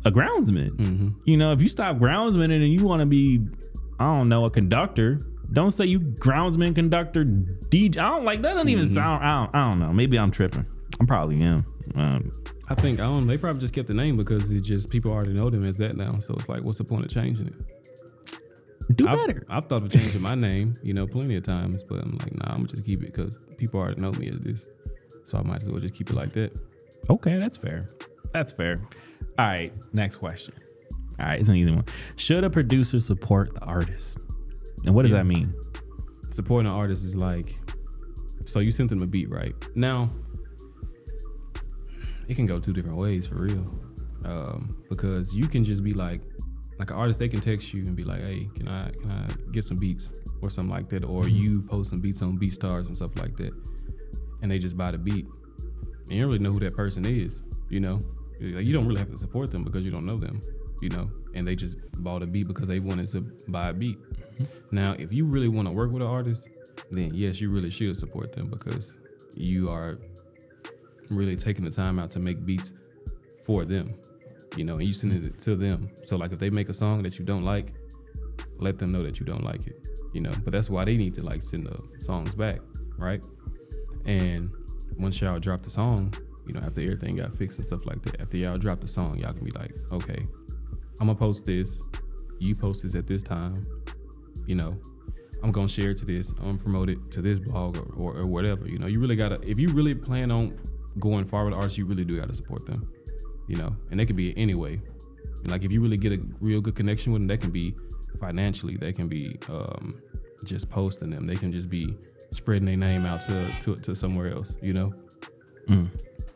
a groundsman. Mm-hmm. You know, if you stop groundsman and you want to be, I don't know, a conductor, don't say you groundsman, conductor, DJ. I don't like that. Doesn't even sound. I don't know. Maybe I'm tripping. I'm probably am. I think they probably just kept the name because it just people already know them as that now. So it's like, what's the point of changing it? Do better. I've thought of changing my name, you know, plenty of times, but I'm like, nah, I'm gonna just keep it because people already know me as this. So I might as well just keep it like that. Okay, that's fair. All right, next question. All right, it's an easy one. Should a producer support the artist? And what does that mean? Supporting an artist is like, so you sent them a beat, right? Now, it can go two different ways for real. Because you can just be like an artist, they can text you and be like, hey, can I get some beats or something like that? Or you post some beats on BeatStars and stuff like that. And they just buy the beat. And you don't really know who that person is, you know? Like, you don't really have to support them because you don't know them, you know? And they just bought a beat because they wanted to buy a beat. Mm-hmm. Now, if you really want to work with an artist, then yes, you really should support them because you are really taking the time out to make beats for them, you know, and you send it to them. So like, if they make a song that you don't like, let them know that you don't like it, you know? But that's why they need to like send the songs back, right? And once y'all drop the song, you know, after everything got fixed and stuff like that, after y'all drop the song, y'all can be like, okay, I'm gonna post this, you post this at this time, you know, I'm gonna share it to this, I'm gonna promote it to this blog or whatever, you know. You really gotta, if you really plan on going far with artists, you really do gotta support them, you know, and they can be any way. And like, if you really get a real good connection with them, that can be financially, they can be just posting them, they can just be spreading their name out to somewhere else, you know.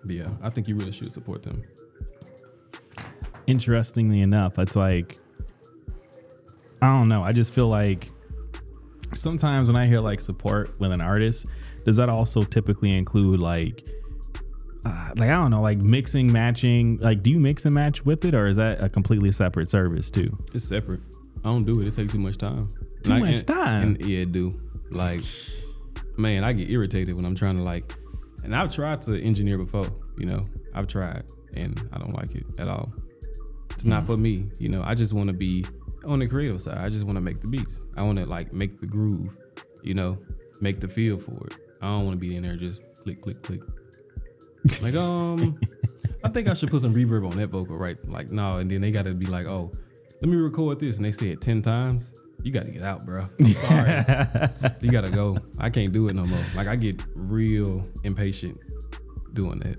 Yeah, I think you really should support them. Interestingly enough, it's like I don't know. I just feel like sometimes when I hear like support with an artist, does that also typically include like I don't know, like mixing, matching? Like, do you mix and match with it, or is that a completely separate service too? It's separate. I don't do it. It takes too much time. Too much time? Yeah, it do. Like, man, I get irritated when I'm trying to like, and I've tried to engineer before, you know, I've tried and I don't like it at all. It's not for me, you know. I just want to be on the creative side. I just want to make the beats. I want to like make the groove, you know, make the feel for it. I don't want to be in there just click, click, click. Like, I think I should put some reverb on that vocal, right? Like, no, and then they got to be like, oh, let me record this, and they say it 10 times. You got to get out, bro. I'm sorry. You got to go. I can't do it no more. Like, I get real impatient doing that.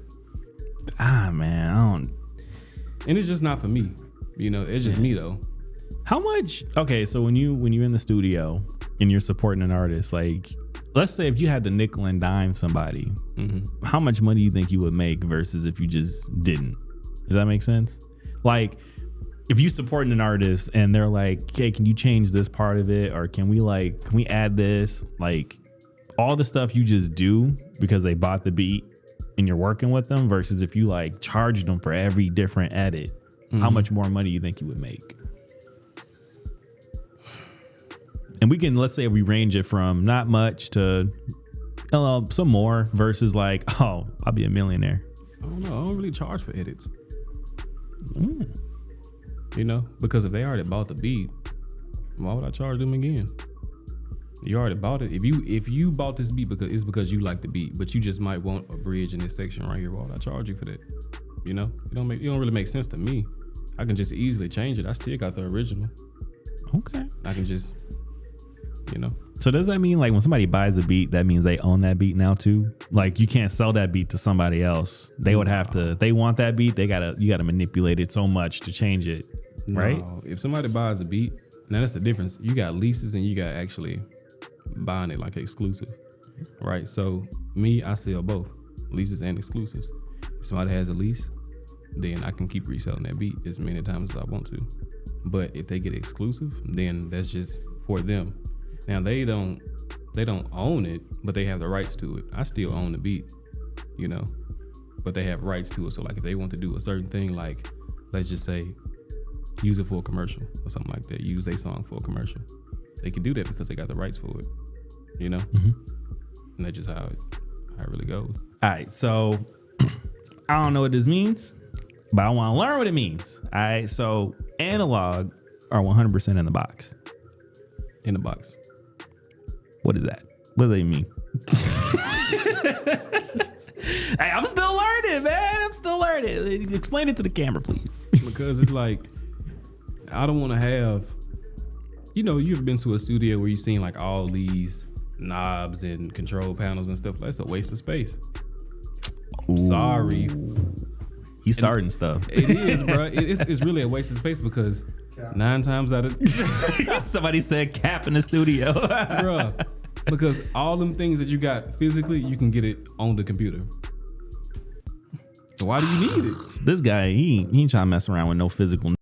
Man, I don't. And it's just not for me. You know, it's just me though. How much? Okay, so when you're in the studio and you're supporting an artist, like, let's say if you had to nickel and dime somebody, how much money do you think you would make versus if you just didn't? Does that make sense? Like, if you supporting an artist and they're like, hey, can you change this part of it? Or can we add this? Like, all the stuff you just do because they bought the beat and you're working with them versus if you like charged them for every different edit, how much more money you think you would make? And we can, let's say we range it from not much to some more versus like, oh, I'll be a millionaire. I don't know. I don't really charge for edits. You know, because if they already bought the beat, why would I charge them again? You already bought it. If you bought this beat because you like the beat, but you just might want a bridge in this section right here, why would I charge you for that? You know, it don't really make sense to me. I can just easily change it. I still got the original. Okay. I can just, you know. So does that mean like when somebody buys a beat, that means they own that beat now too? Like you can't sell that beat to somebody else. They would have to. They want that beat. You gotta manipulate it so much to change it, right? No. If somebody buys a beat, now that's the difference. You got leases and you got actually buying it like exclusive, right? So me, I sell both leases and exclusives. If somebody has a lease, then I can keep reselling that beat as many times as I want to. But if they get exclusive, then that's just for them. Now they don't own it, but they have the rights to it. I still own the beat, you know, but they have rights to it. So like if they want to do a certain thing, like let's just say use it for a commercial or something like that, use a song for a commercial, they can do that because they got the rights for it, you know. And that's just how it really goes. All right, so I don't know what this means, but I want to learn what it means. All right, so analog are 100% in the box. In the box. What is that? What do they mean? Hey, I'm still learning, man. I'm still learning. Explain it to the camera, please. Because it's like, I don't want to have, you know, you've been to a studio where you've seen like all these knobs and control panels and stuff. That's a waste of space. Ooh. Sorry. He's starting stuff. It is, bro. It's really a waste of space because 9 times out of somebody said cap in the studio, bro. Because all them things that you got physically, you can get it on the computer. So why do you need it? This guy, he ain't trying to mess around with no physical.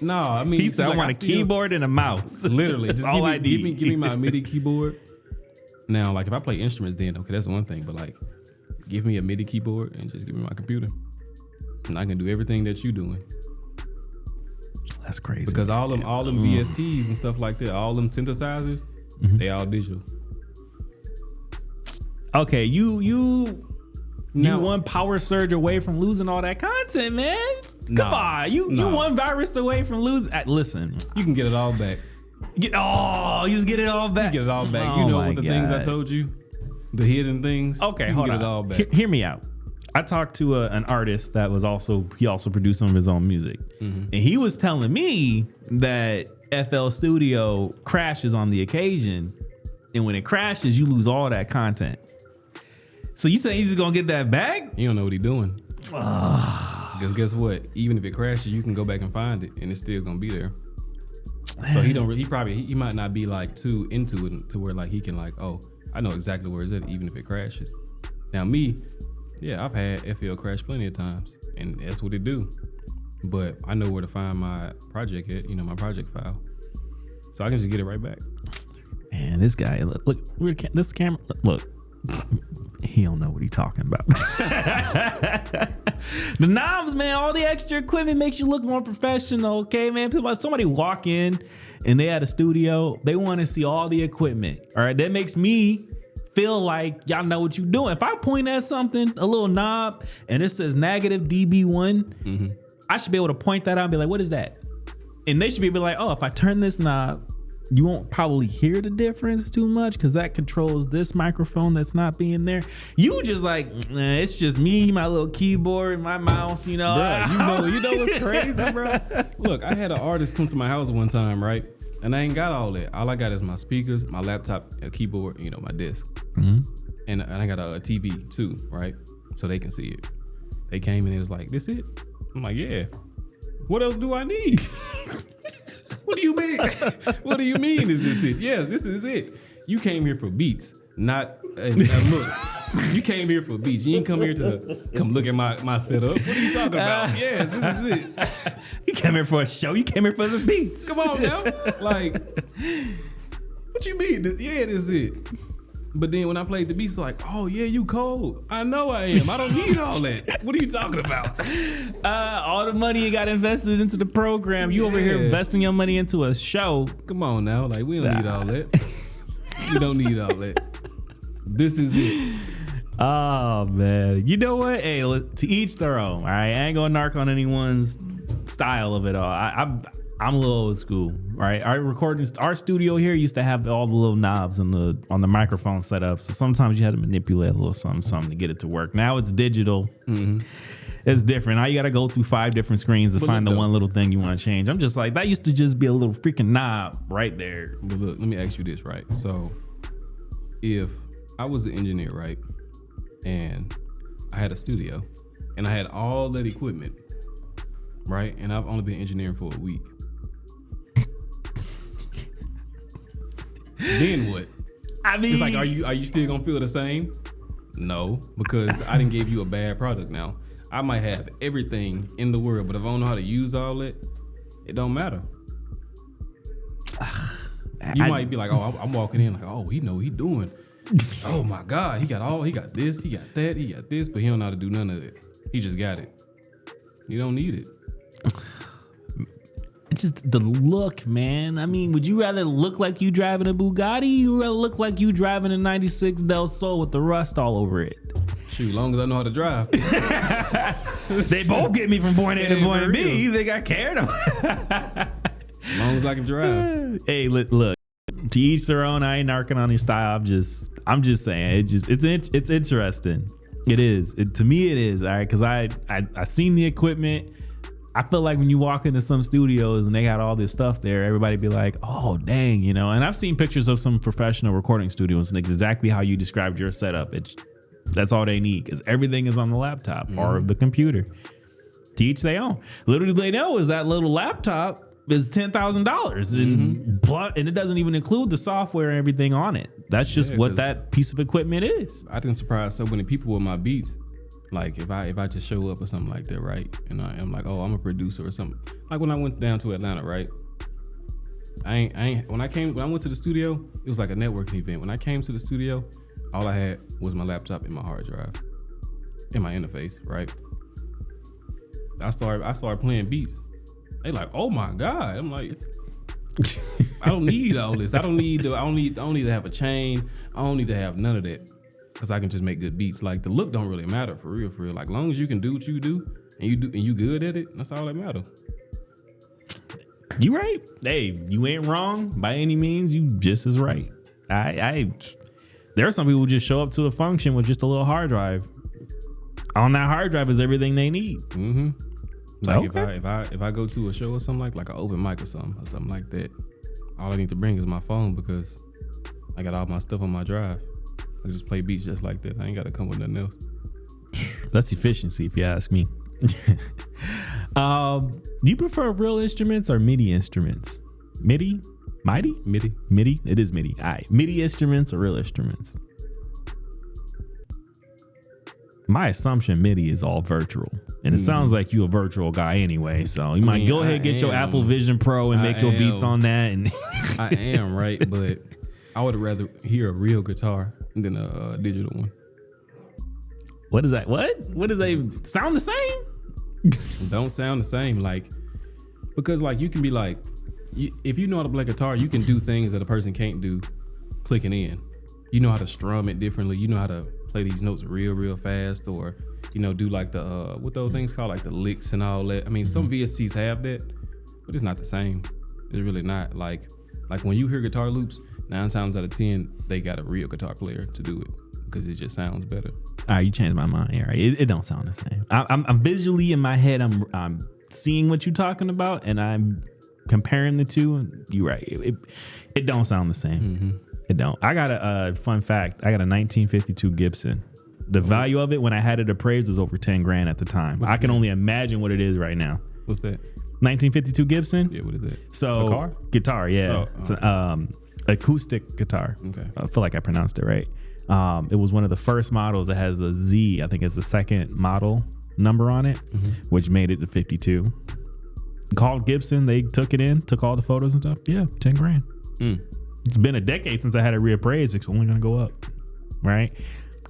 No, I mean, he said I want a keyboard and a mouse. Literally, just all I need. Give me my MIDI keyboard. Now, like if I play instruments, then okay, that's one thing. But like, give me a MIDI keyboard and just give me my computer, and I can do everything that you're doing. That's crazy. Because all them VSTs and stuff like that, all them synthesizers, they all digital. Okay, you one power surge away from losing all that content, man. Come on, you one virus away from losing. Listen, you can get it all back. You just get it all back. You get it all back. Oh, you know what the things I told you, the hidden things. Okay, you hold can on. Get it all back. Hear me out. I talked to an artist that was also produced some of his own music, and he was telling me that FL Studio crashes on the occasion, and when it crashes, you lose all that content. So you saying you just gonna get that back? You don't know what he's doing. Because guess what? Even if it crashes, you can go back and find it, and it's still gonna be there. So he might not be like too into it to where like he can like, oh, I know exactly where it's at, even if it crashes. Now me, yeah, I've had FL crash plenty of times, and that's what it do. But I know where to find my project at, you know, my project file. So I can just get it right back. Man, this guy, look, this camera, look, he don't know what he's talking about. The knobs, man, all the extra equipment makes you look more professional, okay, man? Somebody walk in and they at a studio, they want to see all the equipment, all right? That makes me feel like y'all know what you're doing. If I point at something, a little knob, and it says negative dB1, I should be able to point that out and be like, what is that? And they should be like, oh, if I turn this knob, you won't probably hear the difference too much because that controls this microphone that's not being there. You just like, it's just me, my little keyboard, my mouse, you know. Bruh, you know what's crazy, bro? Look, I had an artist come to my house one time, right? And I ain't got all that. All I got is my speakers, my laptop, a keyboard, you know, my desk. And I got a TV too, right? So they can see it. They came and it was like, this it? I'm like, yeah. What else do I need? What do you mean? What do you mean is this it? Yes, this is it. You came here for beats, not look. You came here for beats. You ain't come here to come look at my setup. What are you talking about? Yes, this is it. You came here for a show. You came here for the beats. Come on now. Like, what you mean? Yeah, this is it. But then when I played the beats, it's like, oh yeah, you cold. I know I am. I don't need all that. What are you talking about? All the money you got invested into the program. You over here investing your money into a show. Come on now. Like, we don't need all that. We don't need all that. This is it. Oh man. You know what? Hey, to each their own. All right. I ain't gonna narc on anyone's style of it all. I'm a little old school, right? Our studio here used to have all the little knobs on the microphone set up. So sometimes you had to manipulate a little something to get it to work. Now it's digital. It's different. Now you got to go through 5 different screens to find the one little thing you want to change. I'm just like, that used to just be a little freaking knob right there. But look, let me ask you this, right? So if I was an engineer, right, and I had a studio and I had all that equipment, right, and I've only been engineering for a week, then what? I mean, it's like, are you still gonna feel the same? No, because I didn't give you a bad product. Now I might have everything in the world, but if I don't know how to use all it don't matter. You might be like, oh, I'm walking in like, oh, he know what he doing. Oh my God, he got this, he got that, he got this, but he don't know how to do none of it. He just got it. You don't need it. It's just the look, man. I mean, would you rather look like you driving a Bugatti? You rather look like you driving a 96 Del Sol with the rust all over it? Shoot, as long as I know how to drive. They both get me from point A to point B. You think I cared? As long as I can drive. Hey, look. To each their own. I ain't narking on your style. I'm just saying. It's interesting. It is. To me, it is. All right, because I seen the equipment. I feel like when you walk into some studios and they got all this stuff there, everybody be like, oh, dang, you know. And I've seen pictures of some professional recording studios and exactly how you described your setup. That's all they need because everything is on the laptop or the computer. To each their own. Literally, they know is that little laptop is $10,000 and it doesn't even include the software and everything on it. That's just what that piece of equipment is. I didn't surprise so many people with my beats. Like if I just show up or something like that, right? And I'm like, oh, I'm a producer or something. Like when I went down to Atlanta, right? When I went to the studio, it was like a networking event. When I came to the studio, all I had was my laptop and my hard drive and my interface, right? I started playing beats. They like, oh my God. I'm like, I don't need all this. I don't need to have a chain. I don't need to have none of that. Cause I can just make good beats. Like the look don't really matter for real. Like long as you can do what you do and you good at it, that's all that matters. You right. Hey, you ain't wrong by any means. You just as right. There are some people who just show up to a function with just a little hard drive. On that hard drive is everything they need. Mm-hmm. Like if I go to a show or something like an open mic or something like that, all I need to bring is my phone because I got all my stuff on my drive. I just play beats just like that. I ain't got to come with nothing else. That's efficiency, if you ask me. Do you prefer real instruments or MIDI instruments? MIDI? MIDI? It is MIDI. All right. MIDI instruments or real instruments? My assumption MIDI is all virtual, and it sounds like you a virtual guy anyway. So you might go ahead and get your Apple Vision Pro and make your beats on that. And I am right, but I would rather hear a real guitar than a digital one. What is that? What does that even sound the same? Don't sound the same, like, because like you can be like, if you know how to play guitar, you can do things that a person can't do clicking in. You know how to strum it differently. You know how to play these notes real fast, or do like the what those things called, like the licks and all that. I mean, some VSTs have that, but it's not the same. It's really not. Like when you hear guitar loops, 9 times out of 10 they got a real guitar player to do it because it just sounds better. All right, you changed my mind. Yeah, right. It don't sound the same. I'm visually in my head. I'm seeing what you're talking about, and I'm comparing the two. And you're right. It don't sound the same. Mm-hmm. It don't. I got a fun fact. I got a 1952 Gibson. The value of it when I had it appraised was over 10 grand at the time. I can only imagine what it is right now. What's that? 1952 Gibson. Yeah, what is that? So a car? Guitar. Yeah, it's an acoustic guitar. Okay. I feel like I pronounced it right. It was one of the first models that has the Z. I think it's the second model number on it, which made it to 52. Called Gibson. They took it in, took all the photos and stuff. Yeah, 10 grand. It's been a decade since I had it reappraised. It's only going to go up, right?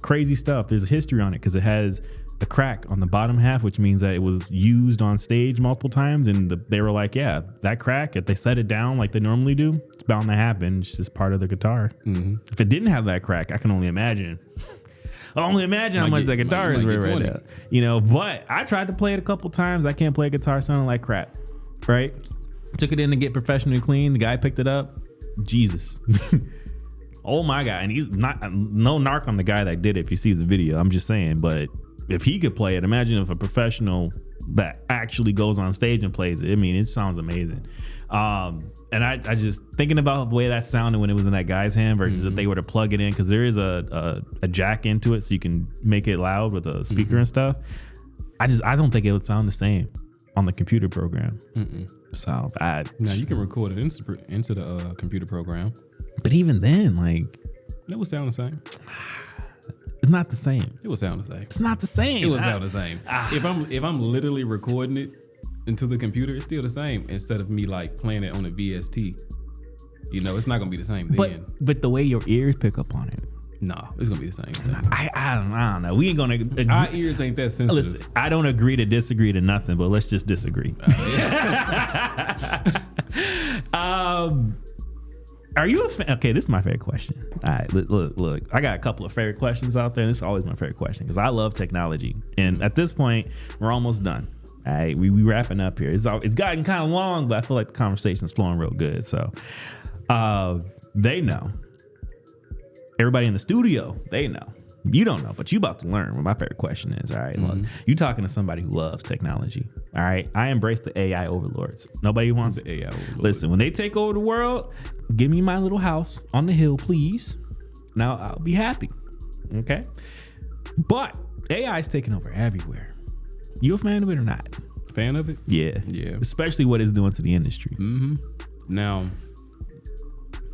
Crazy stuff. There's a history on it because it has a crack on the bottom half, which means that it was used on stage multiple times. And they were like, yeah, that crack, if they set it down like they normally do, it's bound to happen. It's just part of the guitar. If it didn't have that crack, I can only imagine. How much that guitar is right now. But I tried to play it a couple times. I can't play a guitar sounding like crap, right? Took it in to get professionally clean. The guy picked it up. Jesus. Oh my God. And he's not, no narc on the guy that did it if you see the video. I'm just saying, but if he could play it, imagine if a professional that actually goes on stage and plays it. I mean, it sounds amazing. And I just thinking about the way that sounded when it was in that guy's hand versus if they were to plug it in, because there is a jack into it so you can make it loud with a speaker and stuff. I don't think it would sound the same on the computer program. So bad. Now you can record it into the computer program, but even then, like, it would sound the same. It's not the same. It would sound the same. It's not the same. It would sound the same. If I'm literally recording it into the computer, it's still the same. Instead of me like playing it on a VST, it's not gonna be the same then. But the way your ears pick up on it. No, it's gonna be the same thing. I don't know. We ain't gonna. Our ears ain't that sensitive. Listen, I don't agree to disagree to nothing, but let's just disagree. Are you a fan? Okay, this is my favorite question. All right, look. I got a couple of favorite questions out there. And this is always my favorite question because I love technology. And at this point, we're almost done. All right, we wrapping up here. It's gotten kind of long, but I feel like the conversation's flowing real good. So, they know. Everybody in the studio, they know. You don't know, but you about to learn what my favorite question is. All right, look, you talking to somebody who loves technology. All right, I embrace the AI overlords. Nobody wants the AI overlords. Listen, when they take over the world, give me my little house on the hill, please. Now I'll be happy. Okay, but AI is taking over everywhere. You a fan of it or not? Fan of it? Yeah. Especially what it's doing to the industry. Now,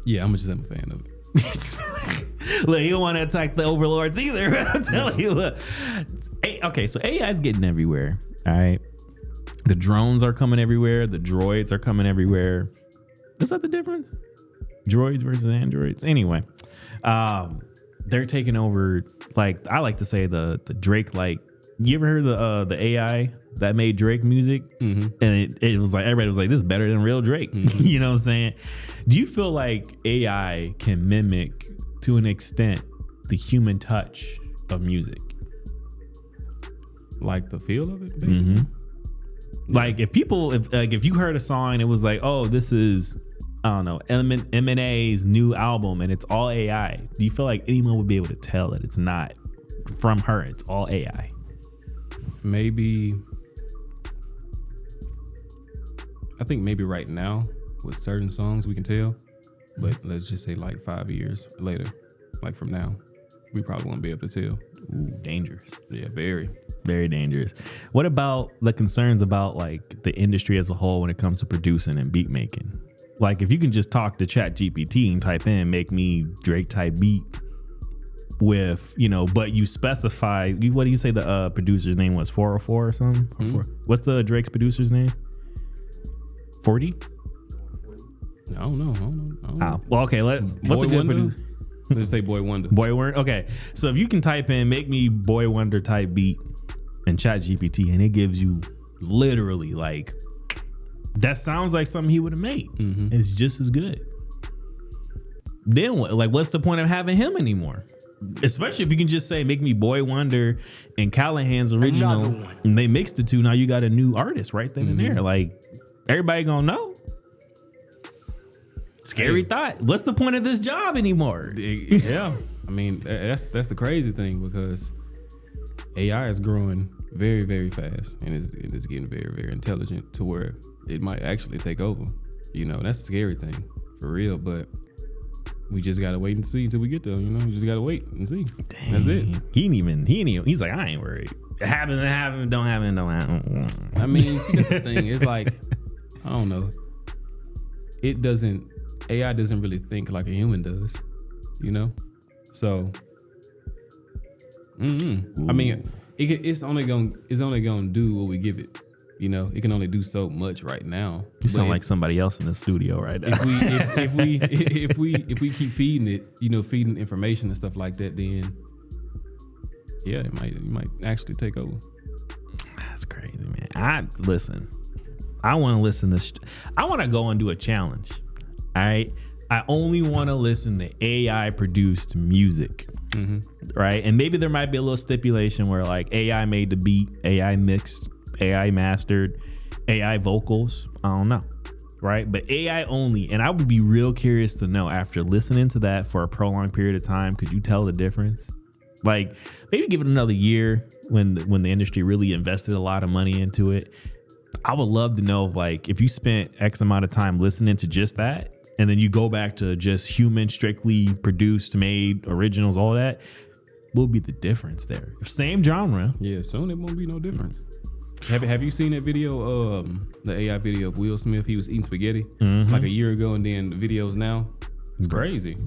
yeah, I'm just a fan of it. Look, you don't want to attack the overlords either. I'm telling you. Look. Okay, so AI is getting everywhere. All right. The drones are coming everywhere. The droids are coming everywhere. Is that the difference? Droids versus androids. Anyway, they're taking over. Like, I like to say the Drake. Like, you ever heard the AI that made Drake music? And it was like everybody was like, this is better than real Drake. You know what I'm saying? Do you feel like AI can mimic to an extent the human touch of music? Like the feel of it, basically? Like if you heard a song and it was like, oh, this is, I don't know, M&A's new album and it's all AI. Do you feel like anyone would be able to tell that it's not from her? It's all AI. Maybe. I think maybe right now with certain songs we can tell, but let's just say like 5 years later, like from now, we probably won't be able to tell. Ooh, dangerous. Yeah, very. Very dangerous. What about the concerns about like the industry as a whole when it comes to producing and beat making? Like if you can just talk to Chat GPT and type in, make me Drake type beat, with, but you specify, what do you say the producer's name was? 404 or something? What's the Drake's producer's name? 40? I don't know. Oh, well, okay. What's a good producer? Let's say Boy Wonder. Boy Wonder. Okay, so if you can type in "make me Boy Wonder" type beat in Chat GPT, and it gives you literally like that sounds like something he would have made. It's just as good. Then what? Like, what's the point of having him anymore? Especially if you can just say "make me Boy Wonder" and Callahan's original, and they mixed the two. Now you got a new artist right then and there. Like, everybody gonna know. Scary thought. What's the point of this job anymore? Yeah, I mean that's the crazy thing, because AI is growing very, very fast, and it's getting very, very intelligent to where it might actually take over. That's the scary thing for real. But we just gotta wait and see until we get there. We just gotta wait and see. Dang. That's it. He ain't even. He's like, I ain't worried. It happen, don't happen. I mean, see, that's the thing. It's like, I don't know. AI doesn't really think like a human does, So, I mean, it's only gonna do what we give it. It can only do so much right now. You sound like somebody else in the studio right now. If we keep feeding it, feeding information and stuff like that, then yeah, it might actually take over. That's crazy, man. I want to listen to. I want to go and do a challenge. All right. I only want to listen to AI produced music. Right. And maybe there might be a little stipulation where like AI made the beat, AI mixed, AI mastered, AI vocals. I don't know. Right. But AI only. And I would be real curious to know, after listening to that for a prolonged period of time, could you tell the difference? Like, maybe give it another year when the industry really invested a lot of money into it. I would love to know, like, if you spent X amount of time listening to just that, and then you go back to just human, strictly produced, made originals, all that, what would be the difference there? Same genre. Yeah, soon it won't be no difference. Have you seen that video, the AI video of Will Smith? He was eating spaghetti like a year ago, and then the videos now, it's crazy.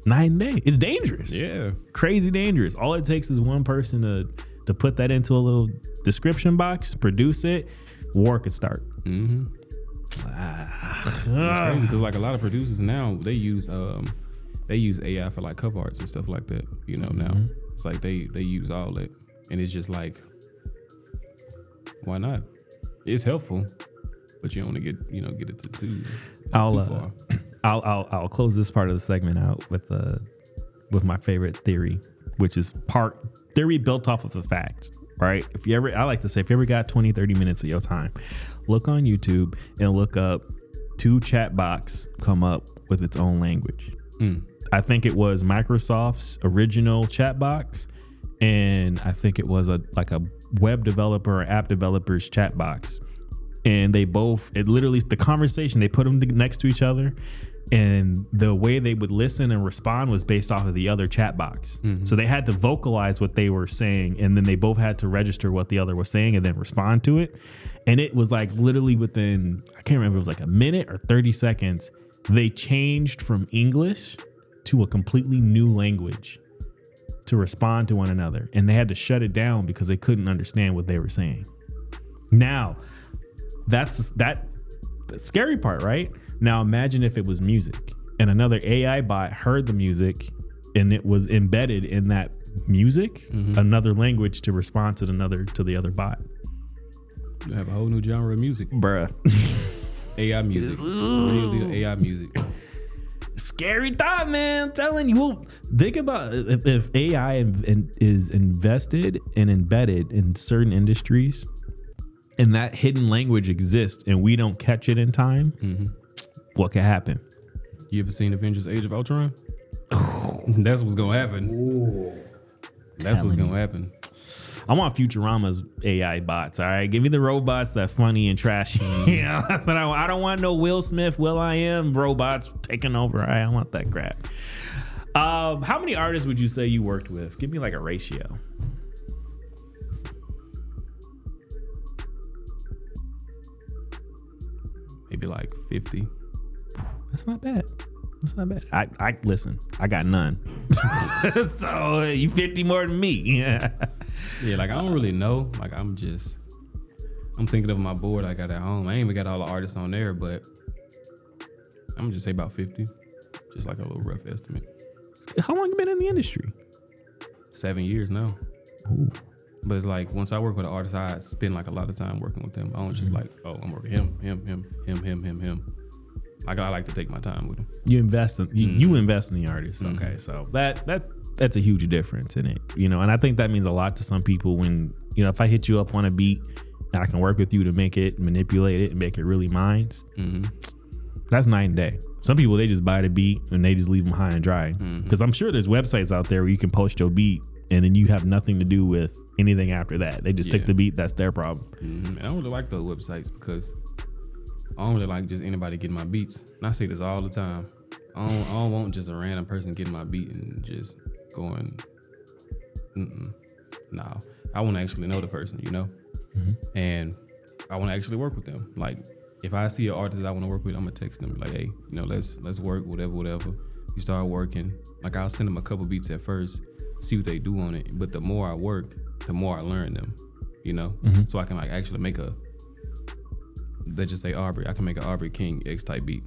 Night and day. It's dangerous. Yeah. Crazy dangerous. All it takes is one person to put that into a little description box, produce it, war could start. It's crazy because like a lot of producers now, they use AI for like cover arts and stuff like that. Now it's like they use all that, and it's just like, why not? It's helpful, but you don't want to get it too far. I'll close this part of the segment out with my favorite theory, which is part theory built off of a fact. Right? I like to say, if you ever got 20-30 minutes of your time, look on YouTube and look up 2 chat box come up with its own language. I think it was Microsoft's original chat box, and I think it was a web developer or app developer's chat box. And it literally, the conversation, they put them next to each other, and the way they would listen and respond was based off of the other chat box. So they had to vocalize what they were saying, and then they both had to register what the other was saying and then respond to it. And it was like literally within, I can't remember, it was like a minute or 30 seconds, they changed from English to a completely new language to respond to one another. And they had to shut it down because they couldn't understand what they were saying. Now, that's the scary part, right? Now imagine if it was music and another AI bot heard the music and it was embedded in that music, another language to respond to the other bot. You have a whole new genre of music. Bruh. AI music. Real AI music. Scary thought, man. I'm telling you. Think about if AI is invested and embedded in certain industries, and that hidden language exists and we don't catch it in time, what could happen? You ever seen Avengers Age of Ultron? That's what's going to happen. Ooh. That's what's going to happen. I want Futurama's AI bots, all right? Give me the robots that funny and trashy. That's what I want. I don't want no Will Smith, Will.i.am robots taking over. All right, I want that crap. How many artists would you say you worked with? Give me like a ratio. Maybe like 50. That's not bad. I listen. I got none. So you 50 more than me. Yeah. Yeah, like I don't really know. Like I'm thinking of my board I got at home. I ain't even got all the artists on there, but I'm gonna just say about 50. Just like a little rough estimate. How long you been in the industry? 7 years now. Ooh. But it's like once I work with an artist, I spend like a lot of time working with them. I don't just like, oh, I'm working him. Like I like to take my time with him. You invest in you invest in the artist. Okay, so that's a huge difference in it, you know. And I think that means a lot to some people when, you know, if I hit you up on a beat and I can work with you to make it, manipulate it, and make it really mine. That's night and day. Some people, they just buy the beat and they just leave them high and dry. Because I'm sure there's websites out there where you can post your beat and then you have nothing to do with anything after that. They just take the beat. That's their problem. And I don't really like those websites because I don't really like just anybody getting my beats. And I say this all the time. I don't want just a random person getting my beat and just going, no. I want to actually know the person, you know? And I want to actually work with them. Like, if I see an artist that I want to work with, I'm going to text them. Like, hey, you know, let's work, whatever. You start working. Like, I'll send them a couple beats at first, see what they do on it. But the more I work, the more I learn them, you know? So I can, like, actually make let's just say Aubrey. I can make an Aubrey King X type beat,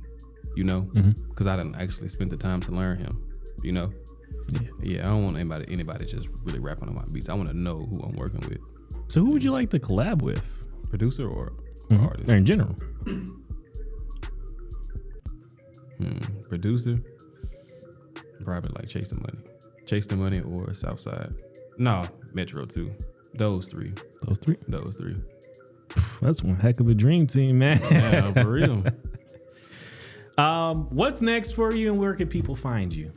you know? Because I done actually spent the time to learn him, you know? Yeah, I don't want anybody just really rapping on my beats. I want to know who I'm working with. So who would you like to collab with? Producer or artist? Or in general? Producer, probably like Chase the Money or Southside. No, Metro too. Those three. That's one heck of a dream team, man. Yeah, for real. What's next for you and where can people find you?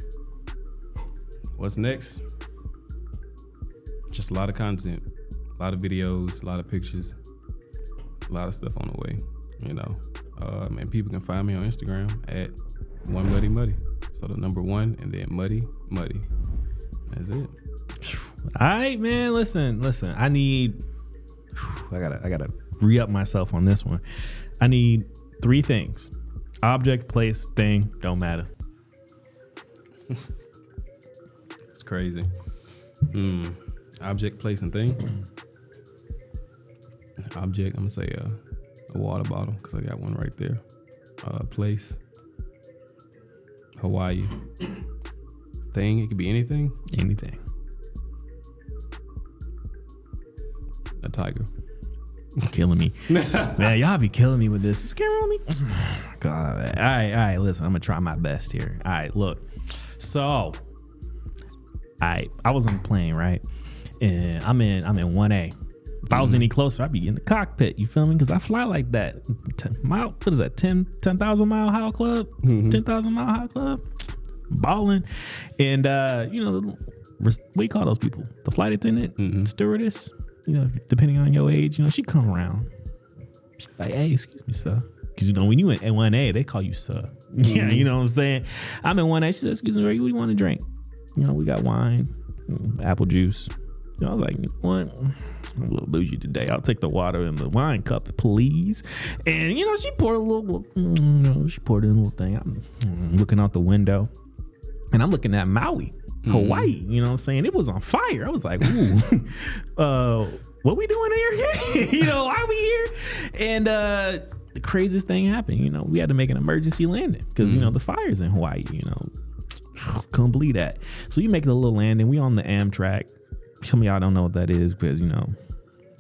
What's next? Just a lot of content, a lot of videos, a lot of pictures, a lot of stuff on the way, you know. And people can find me on Instagram at @1muddymuddy. So the number 1 and then muddy. That's it. All right, man. Listen. I gotta re-up myself on this one. I need 3 things: object, place, thing. Don't matter. It's crazy. Object, place, and thing. Object, I'm gonna say a water bottle because I got one right there. Place, Hawaii. Thing, it could be anything. A tiger. Killing me. Man, y'all be killing me with this. Scaring me. Oh, God. Man. All right. Listen, I'm gonna try my best here. All right, look. So, I was on the plane, right? And I'm in 1A. If I was any closer, I'd be in the cockpit. You feel me? Because I fly like that. What is that? 10,000 mile high club? 10,000 mile high club? Balling. And you know, what do you call those people? The flight attendant, stewardess. You know, depending on your age, you know, she come around. She's like, hey, excuse me, sir. Because, you know, when you in 1A, they call you sir. Yeah, you know what I'm saying? I'm in 1A. She said, excuse me, what do you want to drink? You know, we got wine, apple juice. You know, I was like, you know what? I'm a little bougie today. I'll take the water in the wine cup, please. And, you know, she poured in a little thing. I'm looking out the window and I'm looking at Maui. Hawaii, you know what I'm saying? It was on fire. I was like, ooh, what we doing here? You know, why we here? And the craziest thing happened, you know, we had to make an emergency landing because, you know, the fire's in Hawaii, you know. Couldn't believe that. So you make a little landing. We on the Amtrak. Some of y'all don't know what that is because, you know,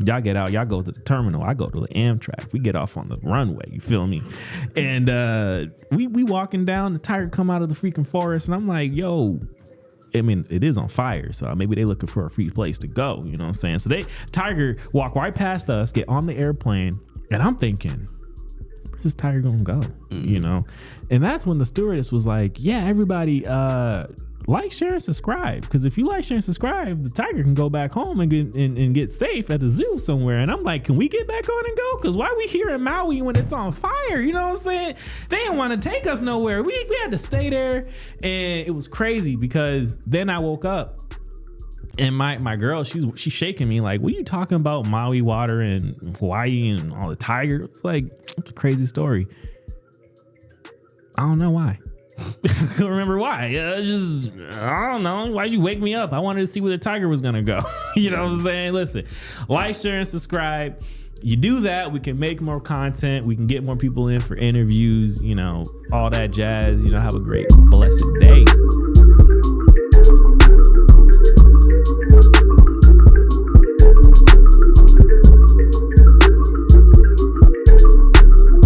y'all get out, y'all go to the terminal. I go to the Amtrak. We get off on the runway. You feel me? And we walking down. The tiger come out of the freaking forest, and I'm like, yo. I mean, it is on fire, so maybe they looking for a free place to go. You know what I'm saying? So tiger walk right past us, get on the airplane, and I'm thinking, where's this tiger gonna go? You know? And that's when the stewardess was like, yeah, everybody like, share, and subscribe. Because if you like, share, and subscribe, the tiger can go back home and get safe at the zoo somewhere. And I'm like, can we get back on and go? Because why are we here in Maui when it's on fire? You know what I'm saying? They didn't want to take us nowhere. We had to stay there. And it was crazy because then I woke up and my girl, she's shaking me like, what are you talking about? Maui water and Hawaii and all the tigers? It's like, it's a crazy story. I don't know why. I don't remember why. Just, I don't know. Why'd you wake me up? I wanted to see where the tiger was going to go. You know what I'm saying? Listen, like, share, and subscribe. You do that, we can make more content. We can get more people in for interviews, you know, all that jazz. You know, have a great, blessed day.